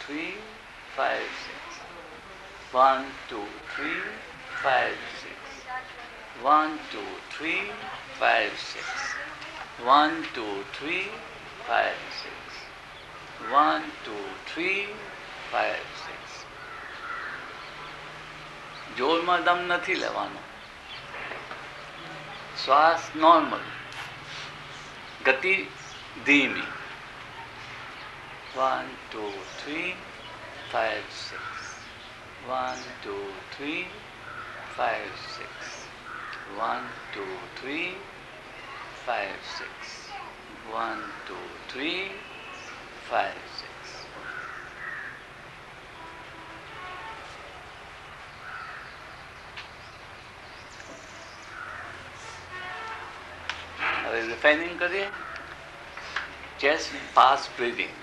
3, 5, 6. 1, 2, 3, 5, 6. 1, 2, 3, 5, 6. 1, 2, 3, 5, 6. 1, 2, 3, 5, 6. જોરમાં દમ નથી લેવાનો. શ્વાસ નોર્મલ, ગતિ ધીમી. 1, 2, 3, 5, 6. 1, 2, 3, 5, 6. 1, 2, 3, 5, 6. 1, 2, 3, 5, 6. હવે રિફાઇનિંગ કરીએ. Chest fast breathing.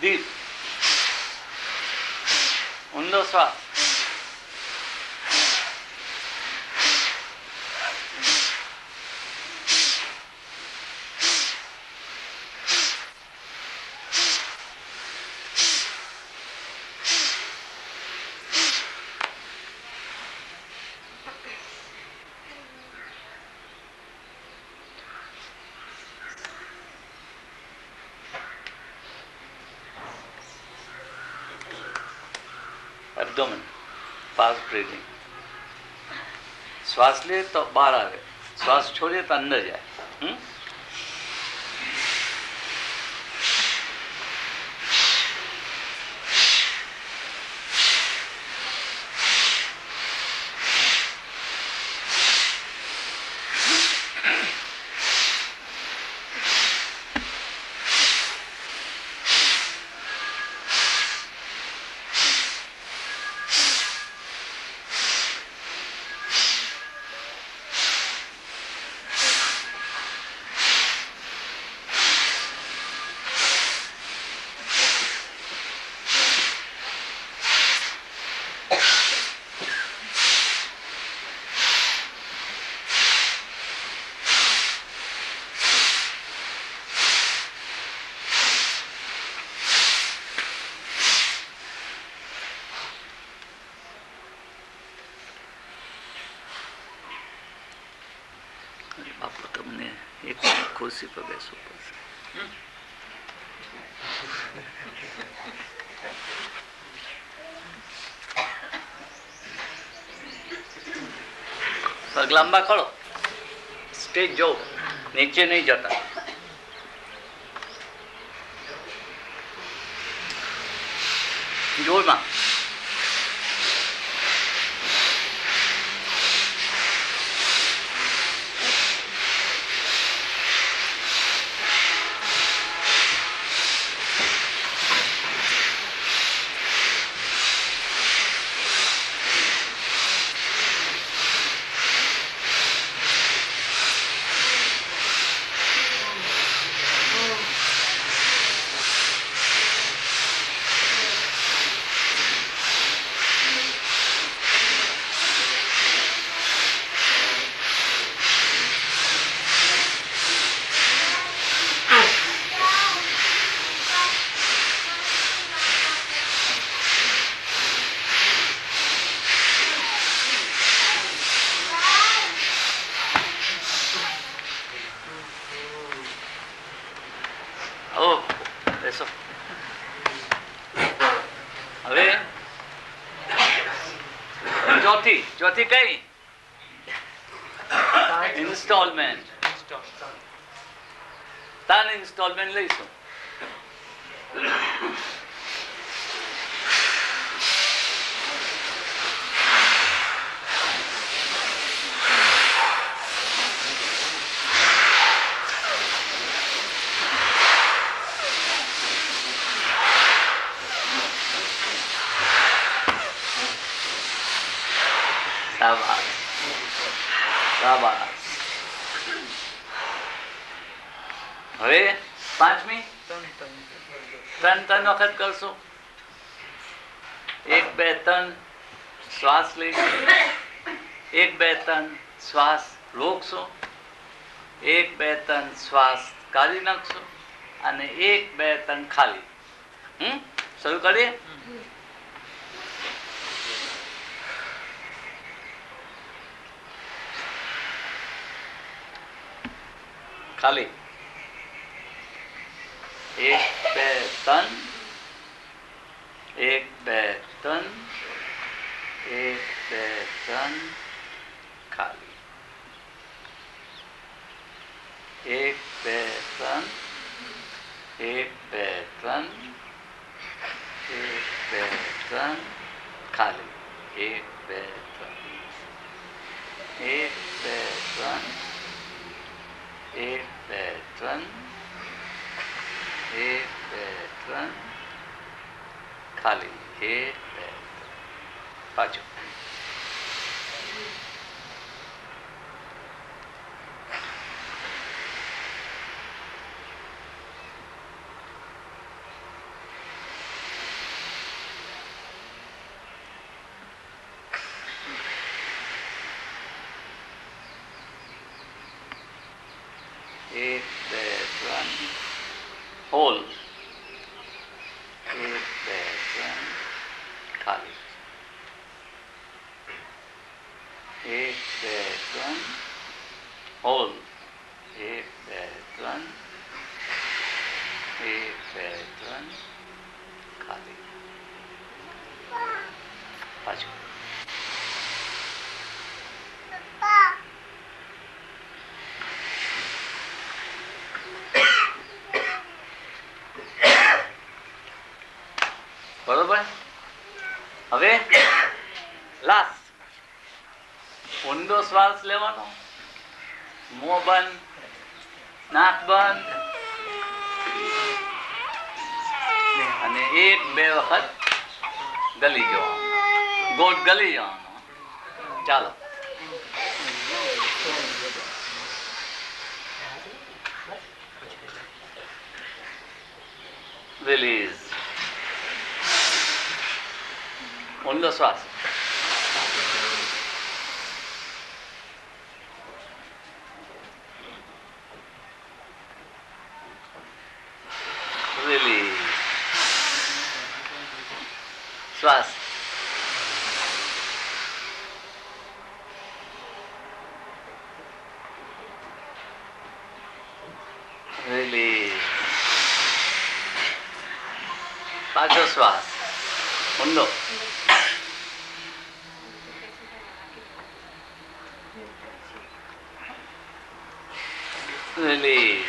deep. ઊંડો શ્વાસ. એબ્ડોમેન, ફાસ્ટ બ્રીથિંગ. શ્વાસ લે તો બહાર આવે, શ્વાસ છોડીએ તો અંદર જાય. બાપુ તમને એક ખુરશી પર બેસવું પડશે. પગ લાંબા કરો, સ્ટેજ જો, નીચે નહીં જતા. જોરમાં બેસો. હવે ચોથી કઈ? ઇન્સ્ટોલમેન્ટ. 3 ઇન્સ્ટોલમેન્ટ લઈશું. શાબાશ. હવે પાંચમી ત્રણ વખત કરશું. 1 2 3 શ્વાસ લઈશું. 1 2 3 શ્વાસ રોકશો. 1 2 3 શ્વાસ કાઢી નાખશો અને 1 2 3 ખાલી. શરૂ કરીએ. ખાલી 1 2 3 1 2 3 1 2 3 ખાલી 1 2 3 1 2 3 1 2 3 ખાલી 1 2 3 1 2 3 1 2 3 1 2 3 ખાલી 1 2 પાછું. એક બે ત્રણ હોલ. 1 2 3 ખાલી 1 2 3 હોલ. 1 2 3 1 2 3 ખાલી પાછું. બરોબર. હવે લાસ્ટ ઊંડો શ્વાસ લેવાનો. મોં બંધ, નાક બંધ અને 1 2 વખત ગલી જવાનું. ગોટ ગલી જવાનો. ચાલો. રિલીઝ. ઊંડો શ્વાસ. રિલીઝ. શ્વાસ. રિલીઝ. પાછો શ્વાસ ઊંડો. રિલીઝ.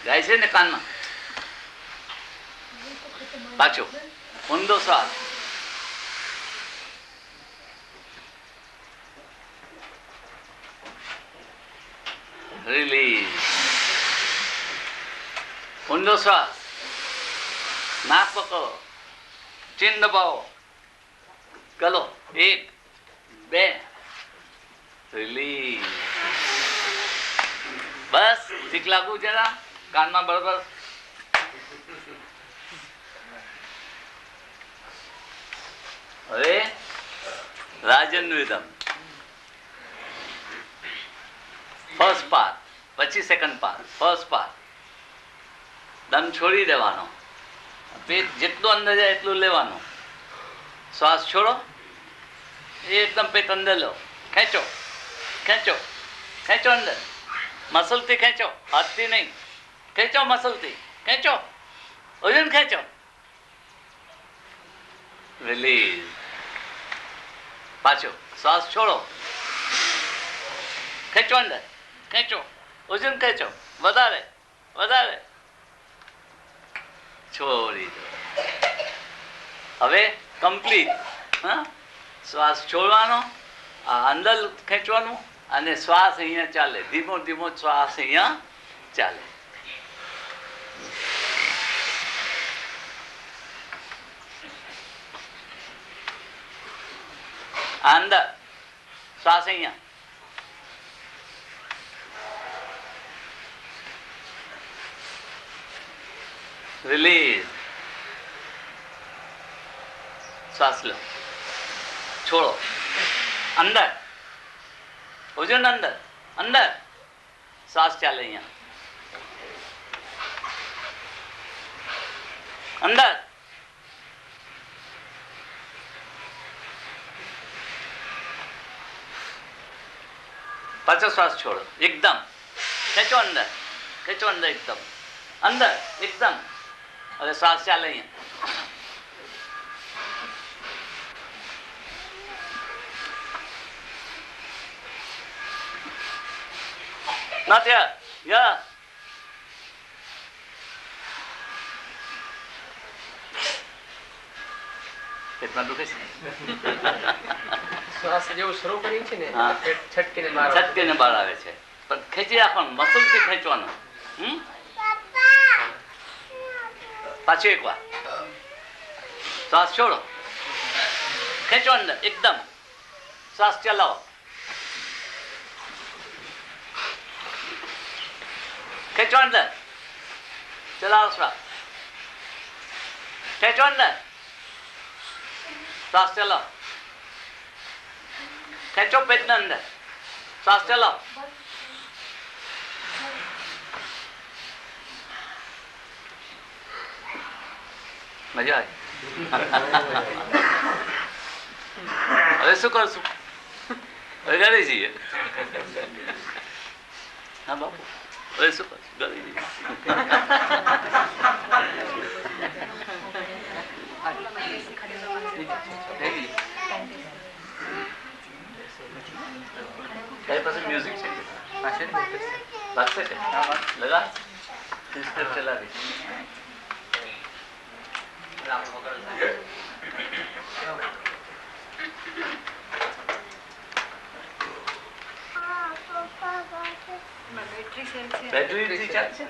જાય છે ને કાનમાં. પાછો ઊંડો શ્વાસ. રિલીઝ. ઊંડો શ્વાસ. નાક પકડો, ચીન દબાવો, ગલો 1 2 રિલીઝ. બસ ઠીક લાગુ જરા કાનમાં બરોબર. હવે રાજન વિધમ ફર્સ્ટ પાર્ટ, પછી સેકન્ડ પાર્ટ. ફર્સ્ટ પાર્ટ દમ છોડી દેવાનો. પેટ જેટલું અંદર જાય એટલું લેવાનું. શ્વાસ છોડો. એકદમ પેટ અંદર લો. ખેંચો ખેંચો ખેંચો અંદર. મસલથી ખેંચો, હાથથી નહીં. ખેંચો મસલથી. ખેંચો. વજન ખેંચો. રિલીઝ. પાછો શ્વાસ છોડો. ખેંચો અંદર. ખેંચો. વજન ખેંચો. વધારે વધારે. છોડી દો. હવે કમ્પ્લીટ. હા, શ્વાસ છોડવાનો, અંદર ખેંચવાનું અને શ્વાસ અહીંયા ચાલે. ધીમો ધીમો શ્વાસ અહીંયા ચાલે. અંદર શ્વાસ અહીંયા. રિલીઝ. શ્વાસ લો, છોડો. અંદર હોજો ને, અંદર અંદર શ્વાસ ચાલે અહીંયા. અંદર પાછો શ્વાસ છોડો. એકદમ ખેંચો અંદર, ખેંચો અંદર, એકદમ અંદર, એકદમ. હવે શ્વાસ ચાલે અહીંયા. Not here. Yeah. પેટમાં દુખે છે. શ્વાસ જેવું શરૂ કર્યું છે ને, હા. પેટ છટકીને બહાર છટકીને બહાર આવે છે. પણ ખેંચી રાખવાનું, મસલથી ખેંચવાનું. પાછું એક વાર શ્વાસ છોડો, ખેંચો અંદર, એકદમ શ્વાસ ચલાવો. ખેંચો અંદર, ચલાવો શ્વાસ. ખેંચો અંદર, શ્વાસ ચલાવો. ખેંચો પેટના અંદર, શ્વાસ ચલાવો. મજા આવી. હવે શું કરશું? હવે ઘરે જઈએ. હા બાપુ, હવે શું કરશું? ઘરે જઈએ. કઈ પાસે મ્યુઝિક છે? વાગશે છે? લગા સિસ્ટમ ચલાવી. બેટરી ચાલશે ને?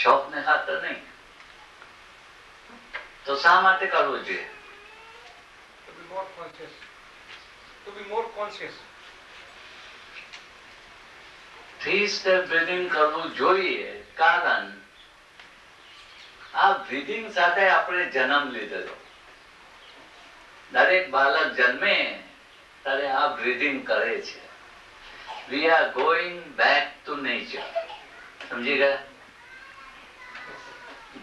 શોખને ખાતર નહીં. તો શા માટે કરવું જોઈએ? To be more conscious. To be more conscious. 3 step breathing કરવું જોઈએ કારણ આ બ્રીધિંગ સાથે આપણે જન્મ લીધેલો. દરેક બાળક જન્મે ત્યારે આ બ્રીધિંગ કરે છે. We are going back to nature. સમજી ગયા?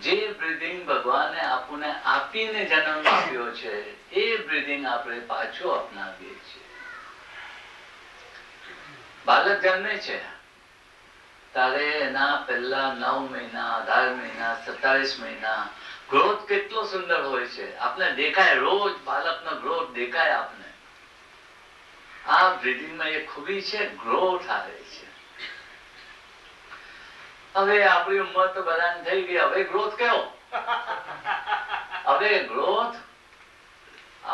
જે બ્રીધિંગ ભગવાને આપણને આપીને જન્મ આપ્યો છે એ બ્રીધિંગ આપણે પાછું અપનાવીએ છીએ. બાળક જન્મે છે ત્યારે એના પહેલા 9 મહિના, 18 મહિના, 27 મહિના ગ્રોથ કેટલો સુંદર હોય છે. આપણે દેખાય, રોજ બાળકનો ગ્રોથ દેખાય આપને. આ બ્રીધિંગમાં એક ખૂબી છે, ગ્રોથ આવે છે. હવે આપણી ઉંમર તો બધાને થઈ ગઈ, હવે ગ્રોથ કેવો? હવે ગ્રોથ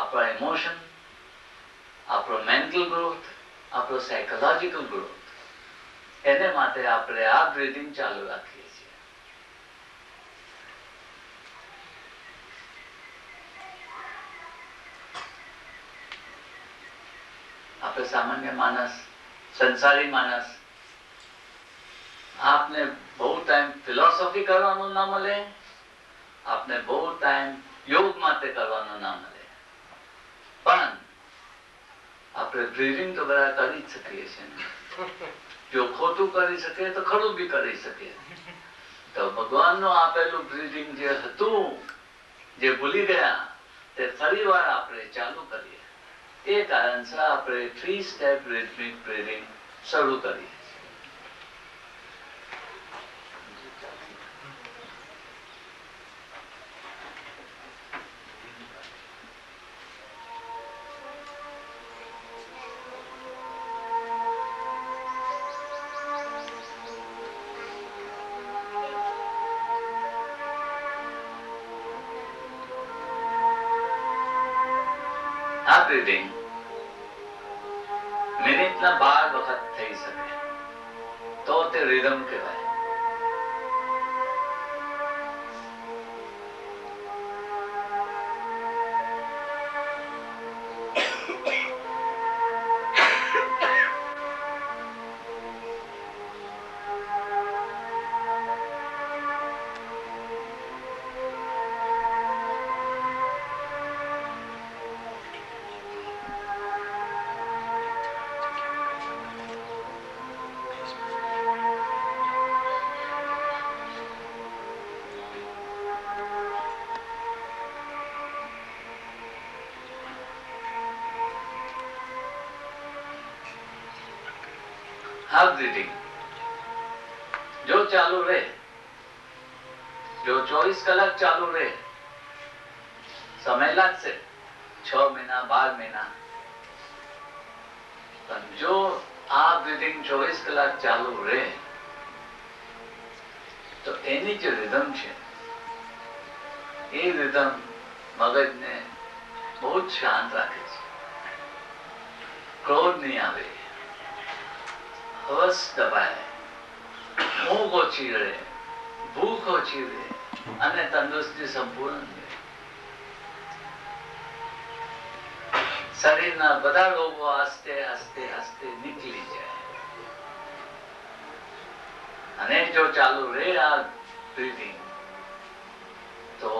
આપણા ઇમોશન, આપણો મેન્ટલ ગ્રોથ, આપણો સાયકોલોજીકલ ગ્રોથ. એને માટે આપણે આ બ્રીધિંગ ચાલુ રાખીએ છીએ. આપણે સામાન્ય માણસ, સંસારી માણસ, આપને બહુ ટાઈમ ફિલોસોફી કરવાનો ના મળે, આપને બહુ ટાઈમ યોગ માટે કરવાનો ના મળે, પણ આપણે બ્રીધિંગ તો બધા કરી જ શકીએ છીએ. જો ખોટું કરી શકે તો ખરું બી કરી શકે. તો ભગવાનનું આપેલું બ્રીધિંગ જે હતું, જે ભૂલી ગયા, તે ફરી વાર આપણે ચાલુ કરીએ. એ કારણસર આપણે 3 step rhythmic breathing શરૂ કરીએ. આ બ્રીધિંગ મિનિટના 12 વખત થઈ શકે તો તે રિધમ કહેવાય. આ બ્રીધિંગ જો ચાલુ રહે, જો 24 કલાક ચાલુ રહે, સમય લાગશે 6 મહિના, 12 મહિના, પણ જો આ બ્રીધિંગ 24 કલાક ચાલુ રહે તો એની જે રિધમ છે એ રિધમ મગજને બહુ જ શાંત રાખે છે. ક્રોધ નહીં આવે, હવસ દબાય, ઊંઘ ઓછી રહે, ભૂખ ઓછી રહે અને તંદુરસ્તી સંપૂર્ણ રહે. શરીરના બધા રોગો આસ્તે આસ્તે આસ્તે નીકળી જાય. અને જો ચાલુ રહે આ બ્રીથિંગ તો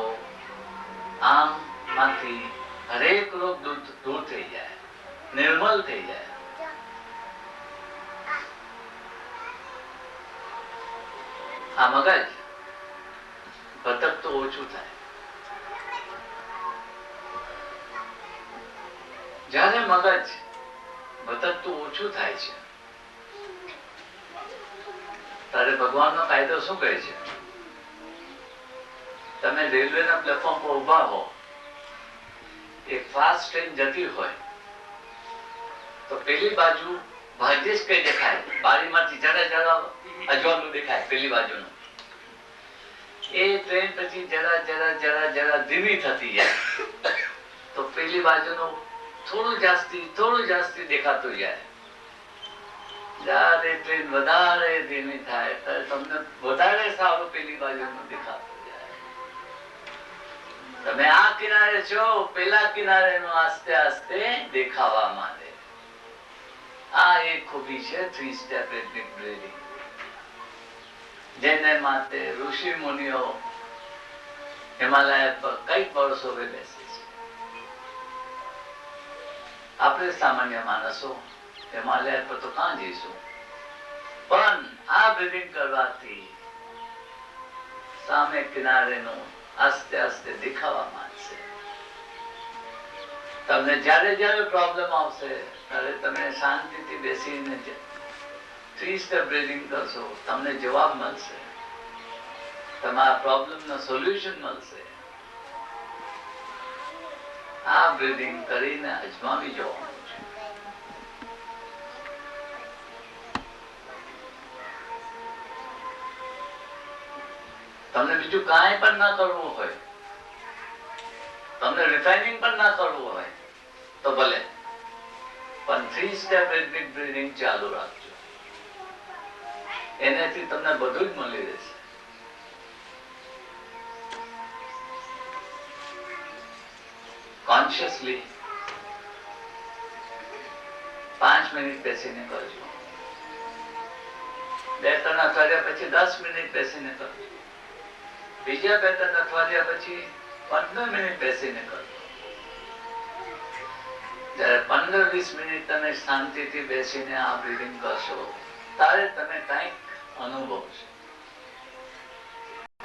આમમાંથી હરેક રોગ દૂર થઈ જાય, નિર્મલ થઈ જાય. આ મગજ ભટકતું ઓછું થાય. જ્યારે મગજ ભટકતું ઓછું થાય છે ત્યારે ભગવાનનો કાયદો શું કહે છે? તમે રેલવેના પ્લેટફોર્મ પર ઉભા હો, એક ફાસ્ટ ટ્રેન જતી હોય તો પેલી બાજુ ભાગ્યે જ કઈ દેખાય, બારીમાંથી જરા જરા અજવાળું દેખાય પેલી બાજુનું. એ ટ્રેન પછી જરા જરા જરા જરા ધીમી થતી જાય તો પેલી બાજુનું થોડું જાસ્તી દેખાતું જાય. જ્યારે ટ્રેન વધારે ધીમી થાય ત્યારે તમને વધારે સારું પેલી બાજુનું દેખાતું જાય. તમે આ કિનારે છો, પેલા કિનારેનું આસ્તે આસ્તે દેખાવા માંડે. આ એક ખૂબી છે 3 સ્ટેપ રિધમિક બ્રીથિંગ, જેને માટે ઋષિ મુનિઓ હિમાલય પર કઈક વર્ષો બેસે છે. આપણે સામાન્ય માણસો હિમાલય પર તો ક્યાં જઈશું? પણ આ બ્રીથિંગ કરવાથી સામે કિનારેનું આસ્તે આસ્તે દેખાવા માંડશે. તમને જ્યારે જ્યારે પ્રોબ્લેમ આવશે ત્યારે તમે શાંતિથી બેસીને 3 સ્ટેપ બ્રીથિંગ કરશો, તમને જવાબ મળશે, તમારા પ્રોબ્લેમનો સોલ્યુશન મળશે. આ બ્રીથિંગ કરીને અજમાવી જવાનું છે. તમને બીજું કાંઈ પણ ના કરવું હોય, તમને રિફાઇનિંગ પણ ના કરવું હોય તો ભલે, પણ 3 સ્ટેપ રિધમિક બ્રીથિંગ ચાલુ રાખજો. એનાથી તમને બધું જ મળી રહેશે. કોન્શિયસલી 5 મિનિટ બેસીને કરજો. 2-3 અઠવાડિયા પછી 10 મિનિટ બેસીને કરજો. બીજા 2-3 અઠવાડિયા પછી 15 મિનિટ બેસીને કરજો. જ્યારે 15-20 મિનિટ તમે શાંતિથી બેસીને આ બ્રીથિંગ કરશો ત્યારે તમે કંઈક અનુભવશો,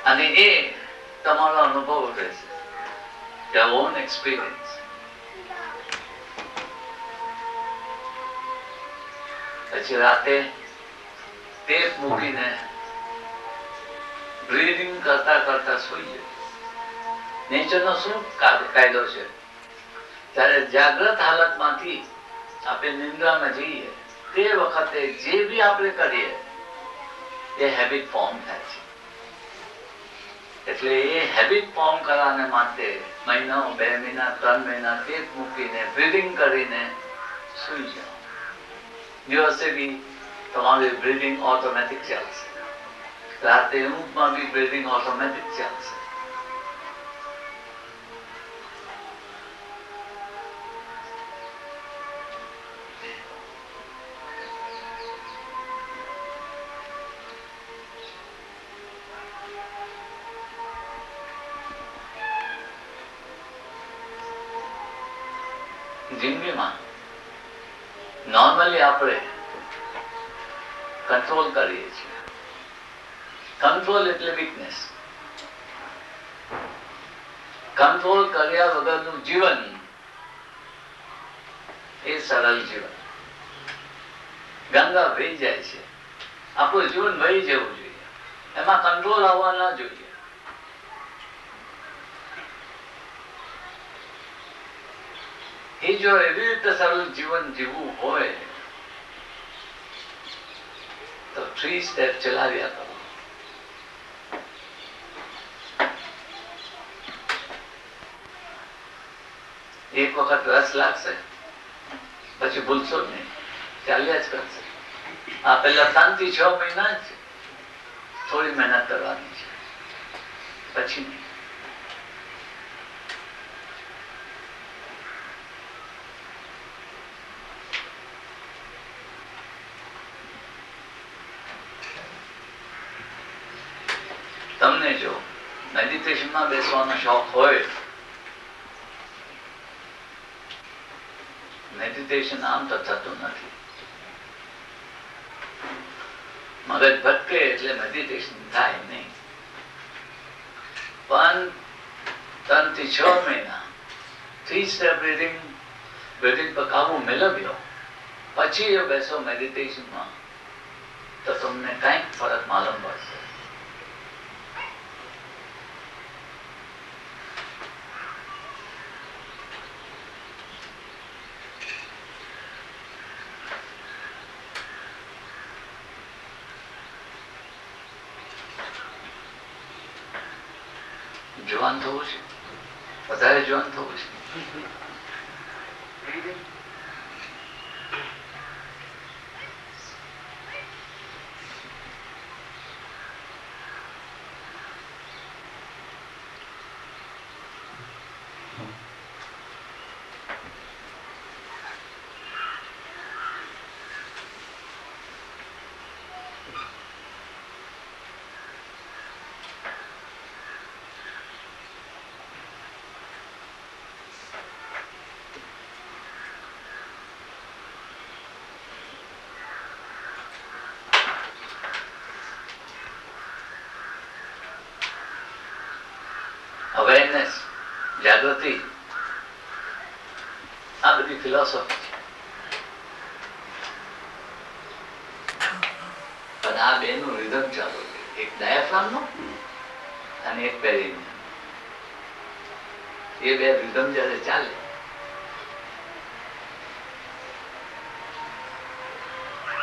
અને એ તમારો અનુભવ રહેશે, your own experience. પછી રાતે ટેપ મૂકીને બ્રીથિંગ કરતા કરતા સૂઈએ. નેચરનો શું કાયદો છે? ત્યારે જાગ્રત હાલતમાંથી આપણે નિંદ્રામાં જઈએ તે વખતે જે બી આપણે કરીએ એ હેબિટ ફોર્મ થાય છે. એટલે એ હેબિટ ફોર્મ કરવાને માટે મહિનો, 2 મહિના, 3 મહિના ટેપ મૂકીને બ્રીથિંગ કરીને સૂઈ જાઓ. દિવસે બી તમારી બ્રીથિંગ ઓટોમેટિક ચાલશે, રાતે ઊંઘમાં બી બ્રીથિંગ ઓટોમેટિક ચાલશે. જિંદગીમાં નોર્મલી આપણે કંટ્રોલ કરીએ છીએ. કંટ્રોલ એટલે વીકનેસ. કંટ્રોલ કર્યા વગરનું જીવન એ સરળ જીવન. ગંગા વહી જાય છે, આપણું જીવન વહી જવું જોઈએ, એમાં કંટ્રોલ આવવા ના જોઈએ. એ જો એવી રીતે સરળ જીવન જીવવું હોય તો 3 સ્ટેપ ચલાવ્યા કરો. એક વખત રસ લાગશે પછી ભૂલશો જ નહીં, ચાલ્યા જ કરશે. આ પેલા 3 થી 6 મહિના જ થોડી મહેનત કરવાની છે, પછી નહીં. તમને જો મેડિટેશનમાં બેસવાનો શોખ હોય, મેડિટેશન આમ તો થતું નથી. મગજ ભટકે એટલે મેડિટેશન થાય નહીં. પણ 3 થી 6 મહિના 3 સ્ટેપ બ્રીથિંગ પર કાબુ મેળવ્યો પછી જો બેસો મેડિટેશનમાં તો તમને કંઈક ફરક માલુમ પડશે. જવાન થવું છે, વધારે જવાન થવું છે. અવેરનેસ, જાગૃતિ, આ બધી ફિલોસોફી છે. પણ આ બેનું રિધમ ચાલુ છે, એક ડાયાફ્રામ નો અને એક પેરિનિયમ. એ બે રિધમ જયારે ચાલે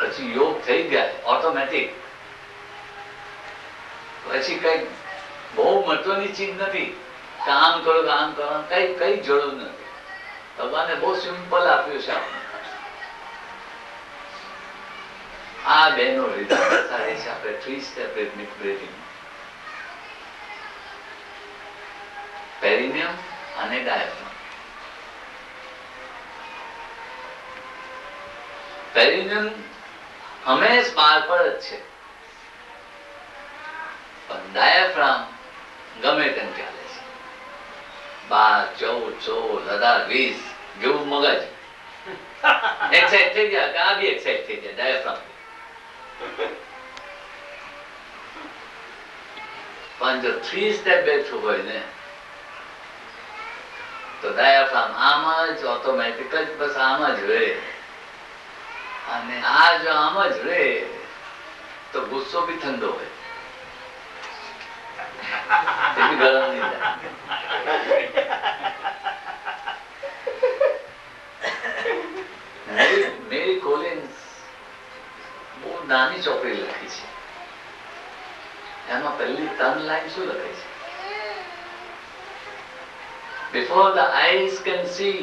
પછી યોગ થઈ જાય ઓટોમેટિક. પછી કઈ બહુ મહત્વની ચીજ નથી કે આમ કરો આમ કરો, કઈ જરૂર નથી. ભગવાને બહુ સિમ્પલ આપ્યું છે આપણને. આ બેનો રિધમ બેસાડે છે આપણે 3 સ્ટેપ રિધમિક બ્રીથિંગ, પેરિનિયમ અને ડાયાફ્રામ. પેરિનિયમ હંમેશ બહાર પર જ છે, પણ ડાયાફ્રામ ગમે તેમ ચાલે છે. 12, 14, 16, 20 જેવું મગજ એક્સાઇટ થઈ ગયા કે આ બી એક્સાઇટ થઈ ગયા ડાયાફ્રામ. પણ જો 3 સ્ટેપ બેઠું હોય ને તો ડાયાફ્રામ આમ જ ઓટોમેટિક જ બસ આમ જ રહે. અને આ જો આમ જ રહે તો ગુસ્સો બી ઠંડો હોય, એ બી ગરમ નહીં થાય. મેરી કોલિન્સ બહુ નાની ચોપડી લખી છે. એમાં પહેલી 3 લાઈન શું લખે છે? Before the eyes can see,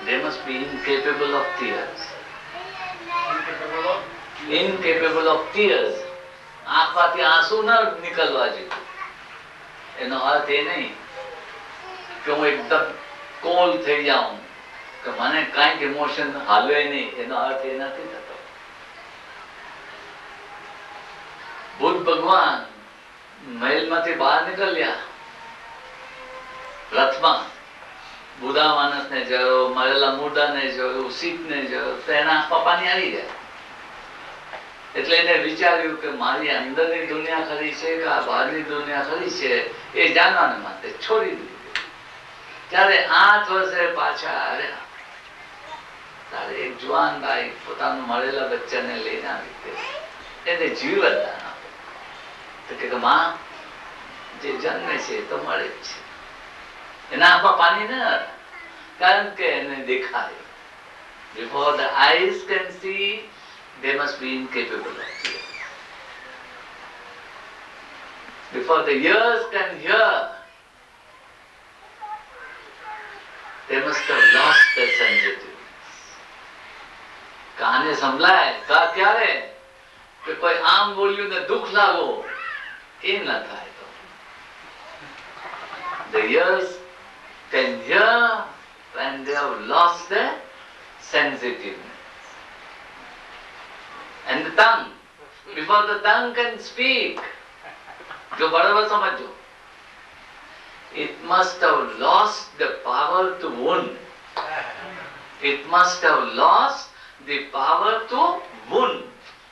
they must be incapable of tears. Incapable of tears. આંખમાંથી આંસુ ન નીકળવા જોઈએ. એનો અર્થ એ નહીં કે હું એકદમ કોલ થઈ જાઉં, કે મને કાંઈક ઇમોશન હાલવે નહીં. એનો અર્થ એ નથી થતો. બુદ્ધ ભગવાન મહેલમાંથી બહાર નીકળ્યા રથમાં, બુધા માણસને જોયો, મરેલા મૂઢાને જોયું, શીપને જોયો, તો એના પપ્પાની આવી ગયા. એટલે એને વિચાર્યું કે મારી અંદરની દુનિયા ખરી છે કે આ બહારની દુનિયા ખરી છે, એ જાણવાને માટે છોડી દીધું. ત્યારે 8 વર્ષે પાછા આવ્યા, ત્યારે એક જુવાન ભાઈ પોતાનું મળેલા બચ્ચાને લઈને આવી એને જીવનદાન આપ્યું. તો કે માં, જે જન્મે છે તો મળે જ છે. એના આંખમાં પાણી ન હતા, કારણ કે એને દેખાય. Before the eyes can see, they must be incapable of tears. Before the ears can hear, they must have lost their sensitiveness. કાને સંભળાય ક્યારે કે કોઈ આમ બોલ્યું ને દુઃખ લાગો, એ ન થાય. તો the ears can hear when they have lost their sensitiveness. And the tongue, before the tongue can speak, jo barabar samajho, it must have lost the power to wound. It must have lost the power to wound.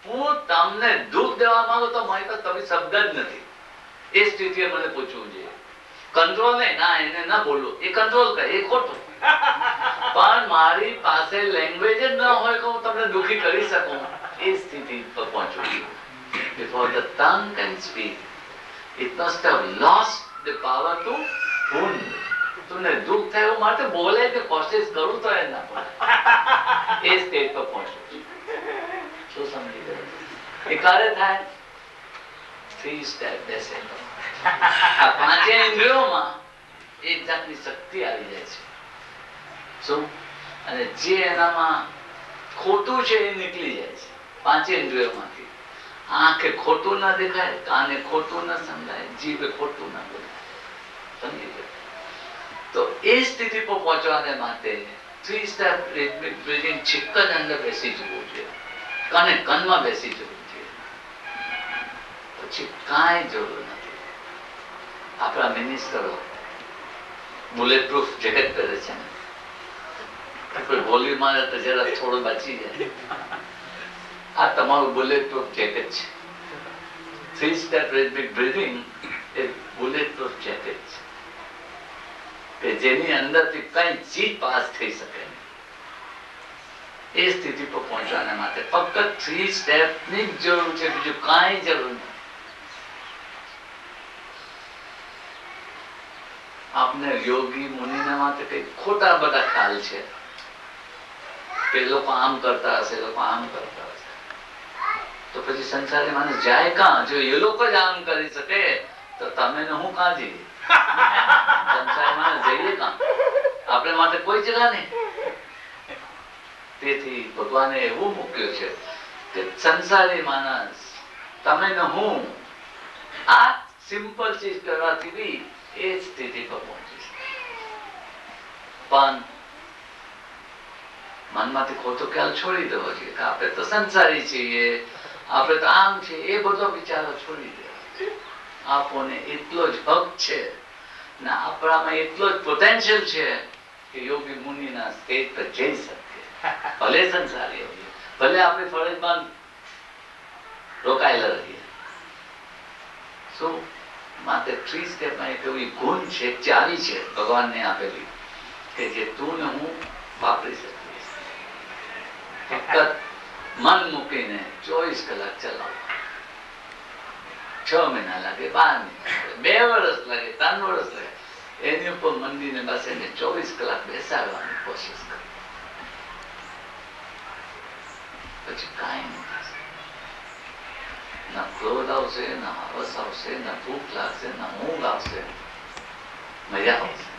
હું તમને દુઃખ દેવા માંગુ તો મારી પાસે તમે શબ્દ જ નથી. એ સ્થિતિએ મને પૂછવું જોઈએ. કંટ્રોલ નહીં, ના એને ના બોલવું, એ કંટ્રોલ કરે, એ ખોટું. પણ મારી પાસે લેંગ્વેજ જ ન હોય કે હું તમને દુઃખી કરી શકું, એ સ્થિતિ પર પહોંચવું. Before the tongue can speak, it must have lost the power to wound. તમને દુઃખ થાય એવું માટે બોલે કે કોશિશ કરું તો એ ના બોલે, એ સ્ટેજ પર પહોંચવું. શું સમજી ગયું? એ ક્યારે થાય? 3 સ્ટેપ બેસે. આ 5 ઇન્દ્રિયોમાં એક જાતની શક્તિ આવી જાય છે. શું? અને જે એનામાં ખોટું છે એ નીકળી જાય છે 5 ઇન્દ્રિયોમાંથી. આંખે ખોટું ના દેખાય, કાને ખોટું ના સંભળાય, જીભે ખોટું ના બોલાય. સમજી ગયું? તો એ સ્થિતિ પર પહોંચવાને માટે 3 સ્ટેપ રિધમિક બ્રીથિંગ છિક જ અંદર બેસી જવું જોઈએ, કાને કનમાં બેસી જવું જોઈએ. પછી કાંઈ જરૂર નથી. આપણા મિનિસ્ટરો બુલેટ પ્રૂફ જેકેટ પહેરે છે ને, કોઈ ગોલી મારે તો જરા થોડું બચી જાય. આ તમારું બુલેટ પ્રૂફ જેકેટ છે. 3 સ્ટેપ રિધમિક બ્રીથિંગ એ બુલેટ પ્રૂફ જેકેટ છે. કે જેની અંદરથી કઈ ચીજ પાસ થઈ શકે નહીં. એ સ્થિતિ પર પહોંચવાના માટે ફક્ત 3 સ્ટેપની જ જરૂર છે, બીજું કાંઈ જરૂર નથી. આપને યોગી મુનિના માટે કઈ ખોટા બધા ખ્યાલ છે કે લોકો આમ કરતા હશે, લોકો આમ કરતા હશે. તો પછી સંસારી માણસ જાય કાં? જો એ લોકો જ આમ કરી શકે તો તમે ને હું કાં જઈએ? સંસારી માણસ જઈએ કાં? આપણે માટે કોઈ જગા નહીં. તેથી ભગવાને એવું મૂક્યું છે કે સંસારી માણસ તમે ને હું આ સિમ્પલ ચીજ કરવાથી બી એ સ્થિતિ પર પહોંચી શકે. પણ મનમાંથી ખોટો ખ્યાલ છોડી દેવો જોઈએ કે આપણે તો સંસારી છીએ, આપણે તો આમ છીએ, એ બધો વિચારો છોડી દેવો. આપણને એટલો જ હક છે ને આપણામાં એટલો જ પોટેન્શિયલ છે કે યોગી મુનિના સ્ટેજ પર જઈ શકે. ભલે સંસારી હોઈએ, ભલે આપણી ફરજમાં રોકાયેલા રહીએ. શું માટે 3 સ્ટેપમાં એક એવી ગુણ છે, ચાવી છે ભગવાનને આપેલી કે જે તું ને હું વાપરી શકીએ. ફક્ત મન મૂકીને 24 કલાક ચલાવવા. 6 મહિના લાગે, 12 મહિના લાગે, 2 વર્ષ લાગે, 3 વર્ષ લાગે, એની ઉપર મંદિરને બસ એને 24 કલાક બેસાડવાની કોશિશ કરી. પછી કાંઈ નહીં થશે. ના ક્રોધ આવશે, ના હવસ આવશે, ના ભૂખ લાગશે, ના ઊંઘ આવશે, મજા આવશે.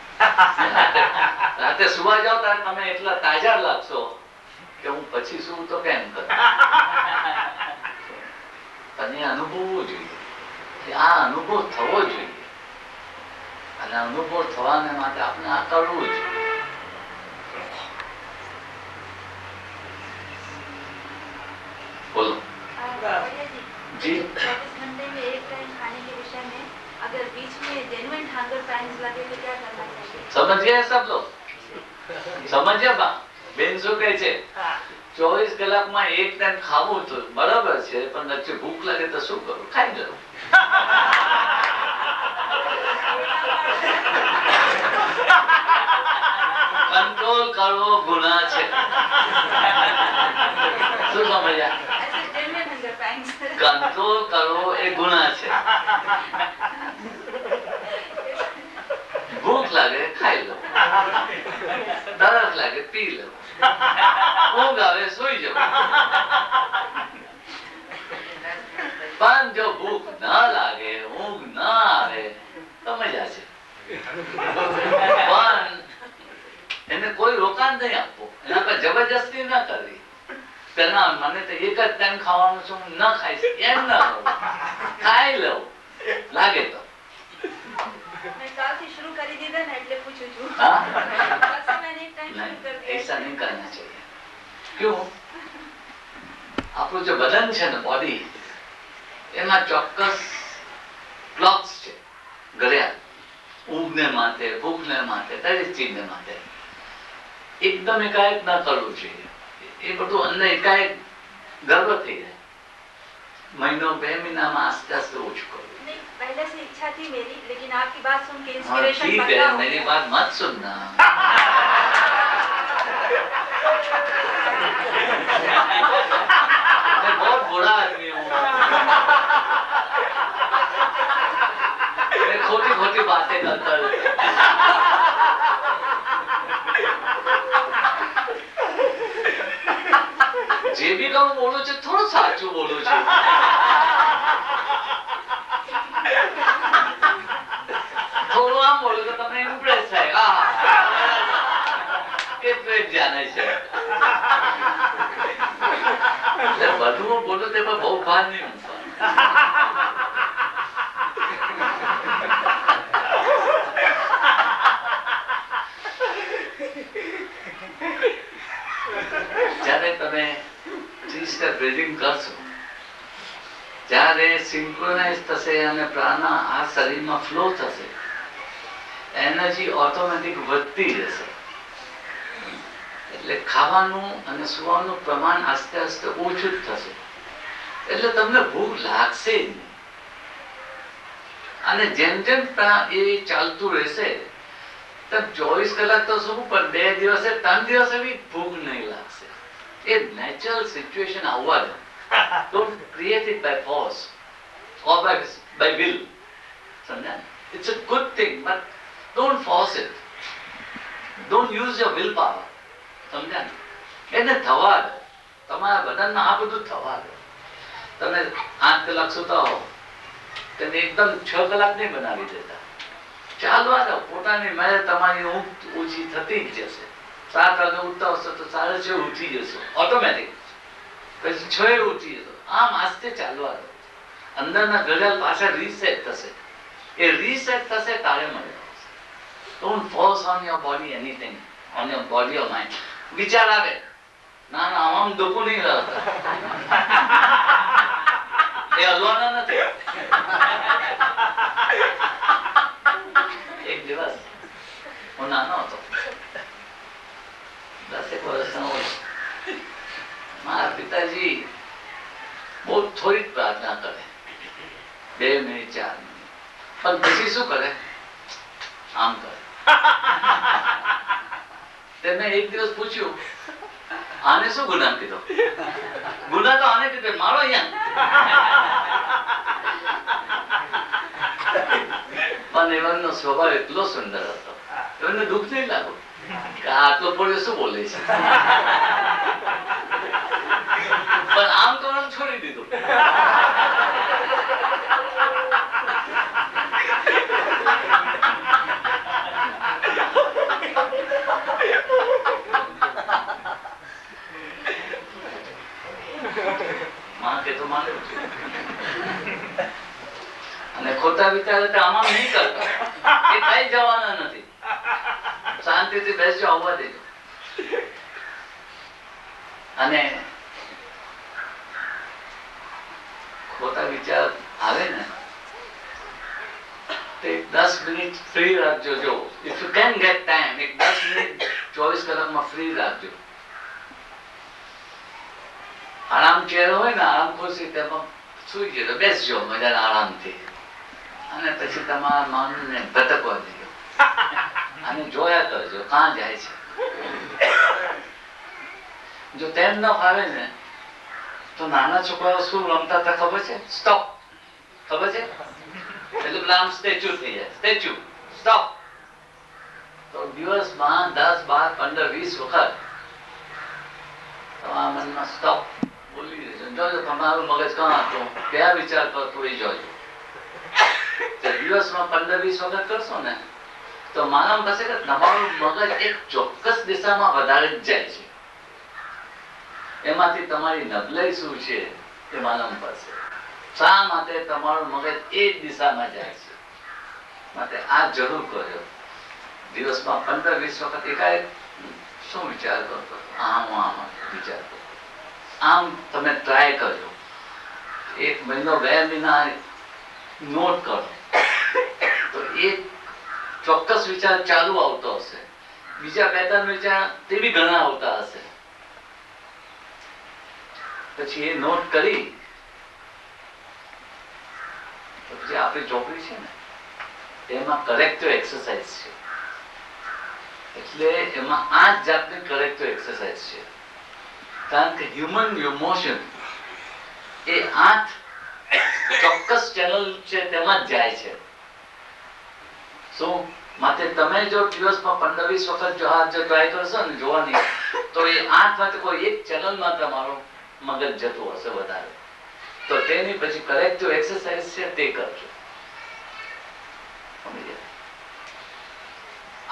રાતે સુવા જાઓ ત્યારે તમે એટલા તાજા લાગશો કે હું પછી શું તો કેમ કરું. તને અનુભવવું જોઈએ, આ અનુભવ થવો જોઈએ, અને અનુભવ થવાને માટે આપણે આ કરવું જોઈએ. बोलो जी। 24 घंटे में एक टाइम खाने के विषय में अगर बीच में जेन्युइन हंगर पैंस लगे तो क्या करना चाहिए? समझिए सब लोग, समझिए बा બેન શું કહે છે? 24 કલાકમાં એક ટાઈમ ખાવું તો બરાબર છે, પણ વચ્ચે ભૂખ લાગે તો શું કરું? ખાઈ લઉં. કંટ્રોલ કરવો ગુનાહ છે. શું સમજ્યા? जेन्युइन हंगर पैंस કંટ્રોલ કરવો એ ગુનાહ છે. ભૂખ લાગે ખાઈ લો, તરસ લાગે પી લો, ઊંઘ આવે સુઈ જાવ. પણ જો ભૂખ ન લાગે, ઊંઘ ન આવે તો મજા છે. પણ એને કોઈ રોકાણ નહીં આપવું, એના પર જબરજસ્તી ન કરવી. પેલા મને તો એક જ ટાઈમ ખાવાનું છું, ન ખાઈશ એમ ન કરવું. ખાઈ લઉં લાગે તો. मैं कल से शुरू करी दी था ना એટલે પૂછું છું. हाँ? कल से मैंने एक टाइम शुरू कर नहीं, दिया. ऐसा नहीं करना चाहिए. क्यों? આપણું જે બદન છે ને, બોડી, એમાં ચોક્કસ બ્લોક્સ છે, ઘડિયાળ. ઊંઘને માટે, ભૂખને માટે, દરેક ચીજને માટે. એકદમ એકાએક ન કરવું જોઈએ. એ બધું અંદર એકાએક ગર્વ થઈ જાય. મહિનો 2 મહિનામાં આસ્તે આસ્તે ઓછું કરવું. नहीं, पहले से इच्छा थी मेरी, लेकिन आपकी बात सुन के हाँ, इंस्पिरेशन ठीक पक्का है, हो मेरी गया. बात मत सुनना. मैं बहुत बुरा आदमी हूँ. मैं खोटी खोटी बातें करता हूँ. જે બી કહું બોલું છું થોડું સાચું બોલું છું. થોડું આમ બોલું તો તમને ઇમ્પ્રેસ થાય. કેટલું એક જાણે છે. એટલે બધું બોલું તેમાં બહુ ભાર નહીં મૂકવાનું. જ્યારે તમે 3 સ્ટેપ બ્રીથિંગ કરશો, જ્યારે સિંક્રોનાઇઝ થશે અને પ્રાણ આ શરીરમાં ફ્લો થશે, એનર્જી ઓટોમેટિક વધતી જશે. એટલે ખાવાનું અને સુવાનું પ્રમાણ આસ્તે આસ્તે ઓછું જ થશે. એટલે તમને ભૂખ લાગશે જ નહીં. અને જેમ જેમ એ ચાલતું રહેશે તો 24 કલાક તો શું, પણ 2 દિવસે 3 દિવસે બી ભૂખ નહીં લાગશે. એ નેચરલ સિચ્યુએશન આવવા દો. Don't create it by force or by will. સમજ્યા? It's a good thing, but don't force it. Don't use your willpower. સમજ્યા? એને થવા દો. તમારા બદનમાં આ બધું થવા દો. તમે 8 કલાક સુતા હો, તેને એકદમ 6 કલાક નહીં બનાવી દેતા. ચાલવા દો. પોતાની મેળે તમારી ઊંઘ ઓછી થતી જ જશે. 7 વાગે ઉઠતા હશો તો 6:30 ઉઠી જશો ઓટોમેટિક. પછી 6 ઉઠી જશો. આમ આસ્તે ચાલવા દો. અંદરના ઘડિયાળ પાછા રીસેટ થશે. એ રીસેટ થશે તારે મળે. Don't force on your body anything, on your body or mind. વિચાર આવે, ના ના આમ દુખું નહીં રહેતા, એ હલવાના નથી. એક દિવસ હું નાનો હતો, 10 વર્ષનો હતો. મારા પિતાજી બહુ થોડી પ્રાર્થના કરે, 2 મિનિટ 4 મિનિટ, પણ પછી શું કરે, આમ કરે. મેં એક દિવસ પૂછ્યું, આને શું ગુનાહ કીધો? ગુનાહ તો આને કીધો, મારો અહીંયા. પણ એવાનો સ્વભાવ એટલો સુંદર હતો, એમને દુઃખ નહીં લાગ્યું કે આટલો પડ્યો શું બોલે છે, પણ આમ કરવાનું છોડી દીધું. અને ખોટા વિચાર આમાં નહીં કરતા, એ કઈ જવાના નથી. શાંતિથી બેસજો, આવવા દેજો. અને ખોટા વિચાર આવે ને તો 10 મિનિટ ફ્રી રાખજો. જો if you can get time, એક 10 મિનિટ 24 કલાકમાં ફ્રી રાખજો. આરામ ચેર હોય ને, આરામ ખુરશી, તેમાં સુઈ ગયો બેસજો મજાના આરામથી. અને પછી તમારા મનને ભટકવા દેજો અને જોયા કરજો કાં જાય છે. જો તેમ ન ફાવે ને તો નાના છોકરાઓ શું રમતા હતા ખબર છે? સ્ટોપ. ખબર છે? એટલે પેલા આમ સ્ટેચ્યુ થઈ જાય, સ્ટેચ્યુ સ્ટોપ. તો દિવસમાં 10, 12, 15, 20 વખત તમારા મનમાં સ્ટોપ બોલી દેજો. જોજો તમારું મગજ કાં હતું, કયા વિચાર કરતું, એ જોજો. દિવસમાં 15-20 વખત કરશો ને તો માલમ થશે કે તમારું મગજ એક ચોક્કસ દિશામાં વધારે જ જાય છે. એમાંથી તમારી નબળાઈ શું છે એ માલમ પડશે. શા માટે તમારું મગજ એ જ દિશામાં જાય છે. માટે આ જરૂર કરજો. દિવસમાં 15-20 વખત એકાએક શું વિચાર કરતો, આમ વિચાર કરો. આમ તમે ટ્રાય કરજો. 1 મહિનો 2 મહિના નોટ કરો તો એક ચોક્કસ વિચાર ચાલુ આવતો હશે. બીજા 2-3 વિચાર તે બી ઘણા આવતા હશે. પછી એ નોટ કરી પછી આપણી ચોપડી છે ને એમાં કરેક્ટિવ એક્સરસાઇઝ છે. એટલે એમાં 8 જાતની કરેક્ટિવ એક્સરસાઇઝ છે. કારણ કે હ્યુમન ઇમોશન એ 8 ચોક્કસ ચેનલ છે તેમાં જ જાય છે. શું માટે તમે જો દિવસમાં 15-20 વખત જો આ ટ્રાય કરશો ને જોવાની, તો એ 8 માંથી કોઈ એક ચેનલમાં તમારું મગજ જતું હશે વધારે. તો તેની પછી કરેક્ટિવ એક્સરસાઇઝ છે તે કરજો.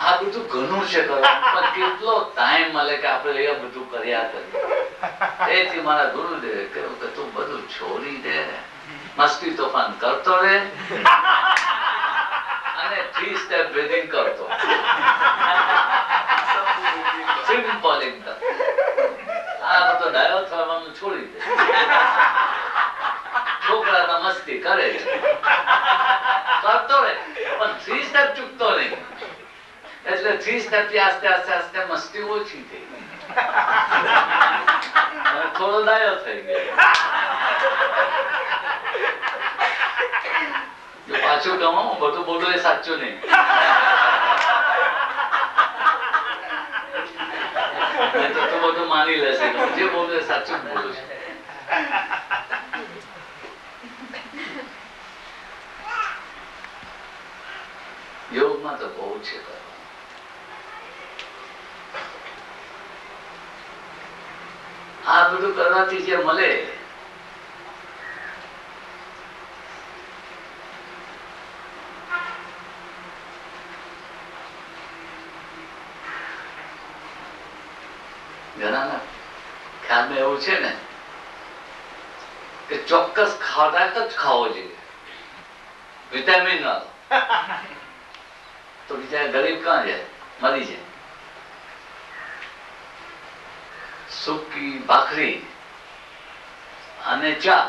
આ બધું ઘણું છે કરવાનું, પણ કેટલો ટાઈમ મળે કે આપણે એ બધું કર્યા કરીએ. એથી મારા ગુરુદેવે કહ્યું કે તું બધું છોડી દે, મસ્તી તોફાન કરતો રહે અને 3 સ્ટેપ બ્રીથિંગ કરતો. સિમ્પલ એકદમ. આ બધો ડાયો થવાનું છોડી દે. છોકરા તો મસ્તી કરે છે, કરતો રહે, પણ 3 સ્ટેપ ચૂકતો નહીં. એટલે 3 સ્ટેપ થી આસ્તે આસ્તે આસ્તે મસ્તી ઓછી થઈ ગઈ, થોડો ડાયો થઈ ગયો. પાછું ગમો બધું બોલું એ સાચું નહીં. નહીં તો તું બધું માની લેશે કે હું જે બોલું એ સાચું જ બોલું છું. યોગમાં તો બહુ છે કરવાનું. આ બધું કરવાથી જે મળે ઘણાના ખ્યાલમાં એવું છે ને કે ચોક્કસ ખોરાક જ ખાવો જોઈએ, વિટામિન વાળો. તો બિચારા ગરીબ ક્યાં જાય? મરી જાય. સૂકી ભાખરી અને ચા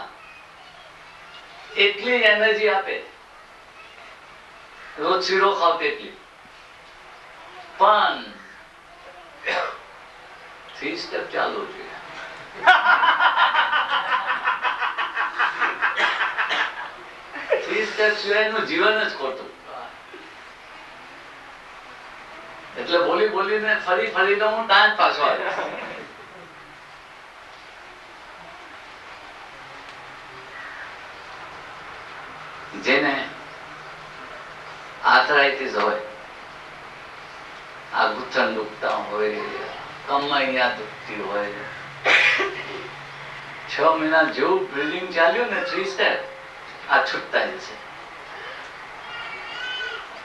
એટલી એનર્જી આપે, રોજ શીરો ખાવ તેટલી. પણ 3 સ્ટેપ ચાલુ જોઈએ. 3 સ્ટેપ સિવાયનું જીવન જ ખોટું. એટલે બોલી બોલીને ફરી ફરીને હું ટાઈમ પાછો આવ્યો. જેને આર્થરાઇટિસ હોય, આ ગુથણ દુખતા હોય, કમૈયા દુખતી હોય, 6 મહિના જેવું બ્રીડિંગ ચાલ્યું ને 3 સ્ટેપ, આ છૂટતા જશે.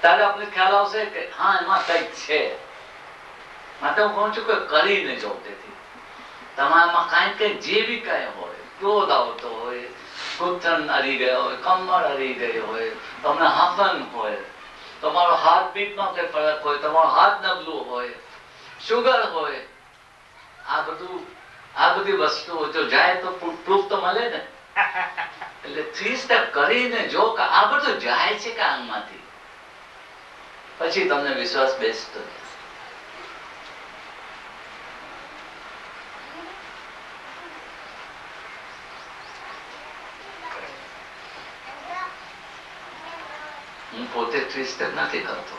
ત્યારે આપણે ખ્યાલ આવશે કે હા એમાં કંઈક છે. માટે હું કહું છું કે કરીને જો. તેથી તમારામાં કાંઈક કંઈક જે બી કાંઈ હોય, ક્રોધ આવતો હોય, ગુથણ અડી ગયા હોય, કમર અડી ગઈ હોય, તમને હાંફન હોય, તમારો હાર્ટ બીટમાં કઈ ફરક હોય, તમારો હાથ નબળું હોય, શુગર હોય, આ બધી વસ્તુઓ જો જાય તો પ્રૂફ તો મળે ને. એટલે 3 સ્ટેપ કરીને જો કે આ બધું જાય છે કે આંગમાંથી, પછી તમને વિશ્વાસ બેસતો. હું પોતે 3 સ્ટેપ નથી કરતો.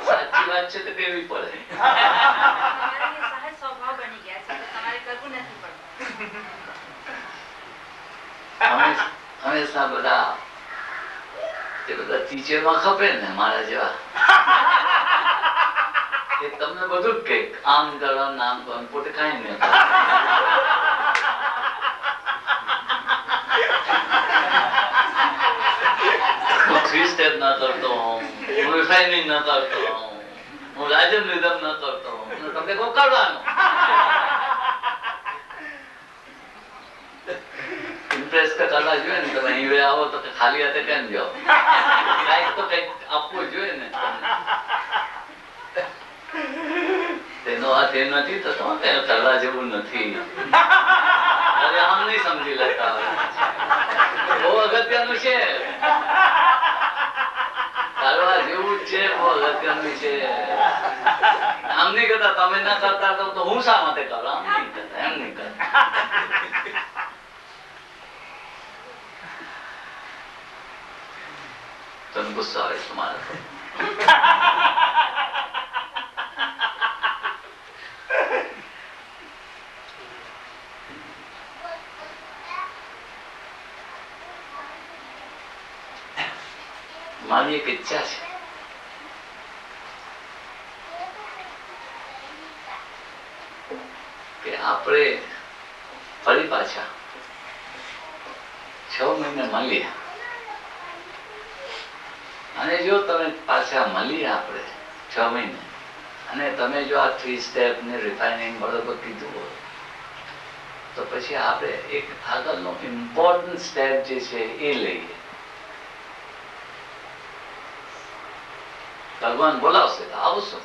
સાચી વાત છે તો કેવી પડે. તમારે એ સહજ સ્વભાવ બની ગયા છે એટલે તમારે કરવું નથી પડતું. હંમેશા બધા ટીચરમાં ખપે ને મારા જેવા, એ તમને બધું જ કે આમ કરો નામ કરો, પોતે કઈ નહીં કરે. હું 3 સ્ટેપ ના કરતો હું રિફાઇનિંગ ના કરતો હું રાજન નિધમ ના કરતો હું, તમને કોઈ કરવાનું ઇમ્પ્રેસ કરવા જોઈએ ને. તમે અહીં આવો તો ખાલી હાથે કેમ જાઓ? કઈક તો કઈક આપવું જોઈએ ને. તેનો અર્થ એ નથી તો કઈ કરવા જેવું નથી. અરે આમ નહીં સમજી લેતા હોય. બહુ અગત્યનું છે, કરવા જેવું જ છે, બહુ અગત્યનું છે. આમ નહીં કરતા, તમે ના કરતા તો હું શા માટે કરું? આમ નહીં કરતા, એમ નહીં કરતા. તને ગુસ્સો આવે તમારા પર? મારી એક ઈચ્છા છે કે આપણે ફરી પાછા 6 મહિને મળીએ. અને જો તમે પાછા મળીએ આપણે 6 મહિને, અને તમે જો આ 3 સ્ટેપ ને રિફાઇનિંગ બરોબર કીધું હોય, તો પછી આપણે એક આગળનો ઇમ્પોર્ટન્ટ સ્ટેપ જે છે એ લઈએ. ભગવાન બોલાવશે તો આવશો.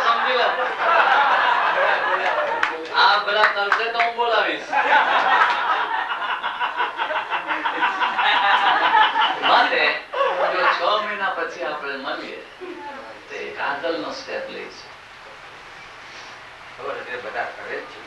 સમજી લો, આ બધા કરશે તો હું બોલાવીશ. માટે જો 6 મહિના પછી આપણે મળીએ તો એક આગળનો સ્ટેપ લઈશું. બધા કરે જ છે.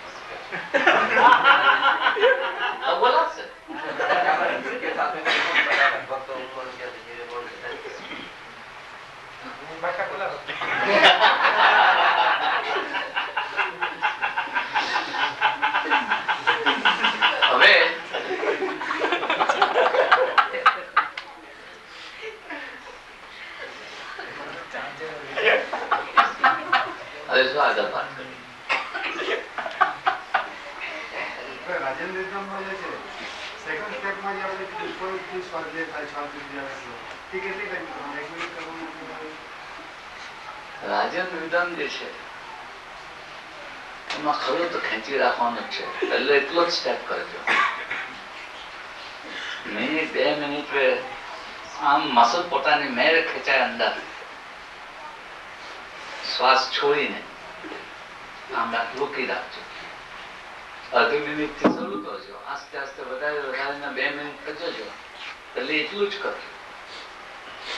શ્વાસમાં જે આપણે કીધું થોડુંક શ્વાસ લે થાય શ્વાસ લીધી આવે એટલો એ કેટલી ટાઈમ કરવાનું 1 મિનિટ કરવાનું રાજન વિધાન જે છે એમાં ખરું તો ખેંચી રાખવાનું જ છે. પહેલો એટલો જ સ્ટેપ કરજો. મિનિટ 2 મિનિટ આમ મસલ પોતાની મેળ ખેંચાય અંદર, શ્વાસ છોડીને આમ રોકી રાખજો. અડધી મિનિટ થી શરૂ કરજો, આસ્તે આસ્તે વધારીને 2 મિનિટ કરજો. એટલે એટલું જ કરજો.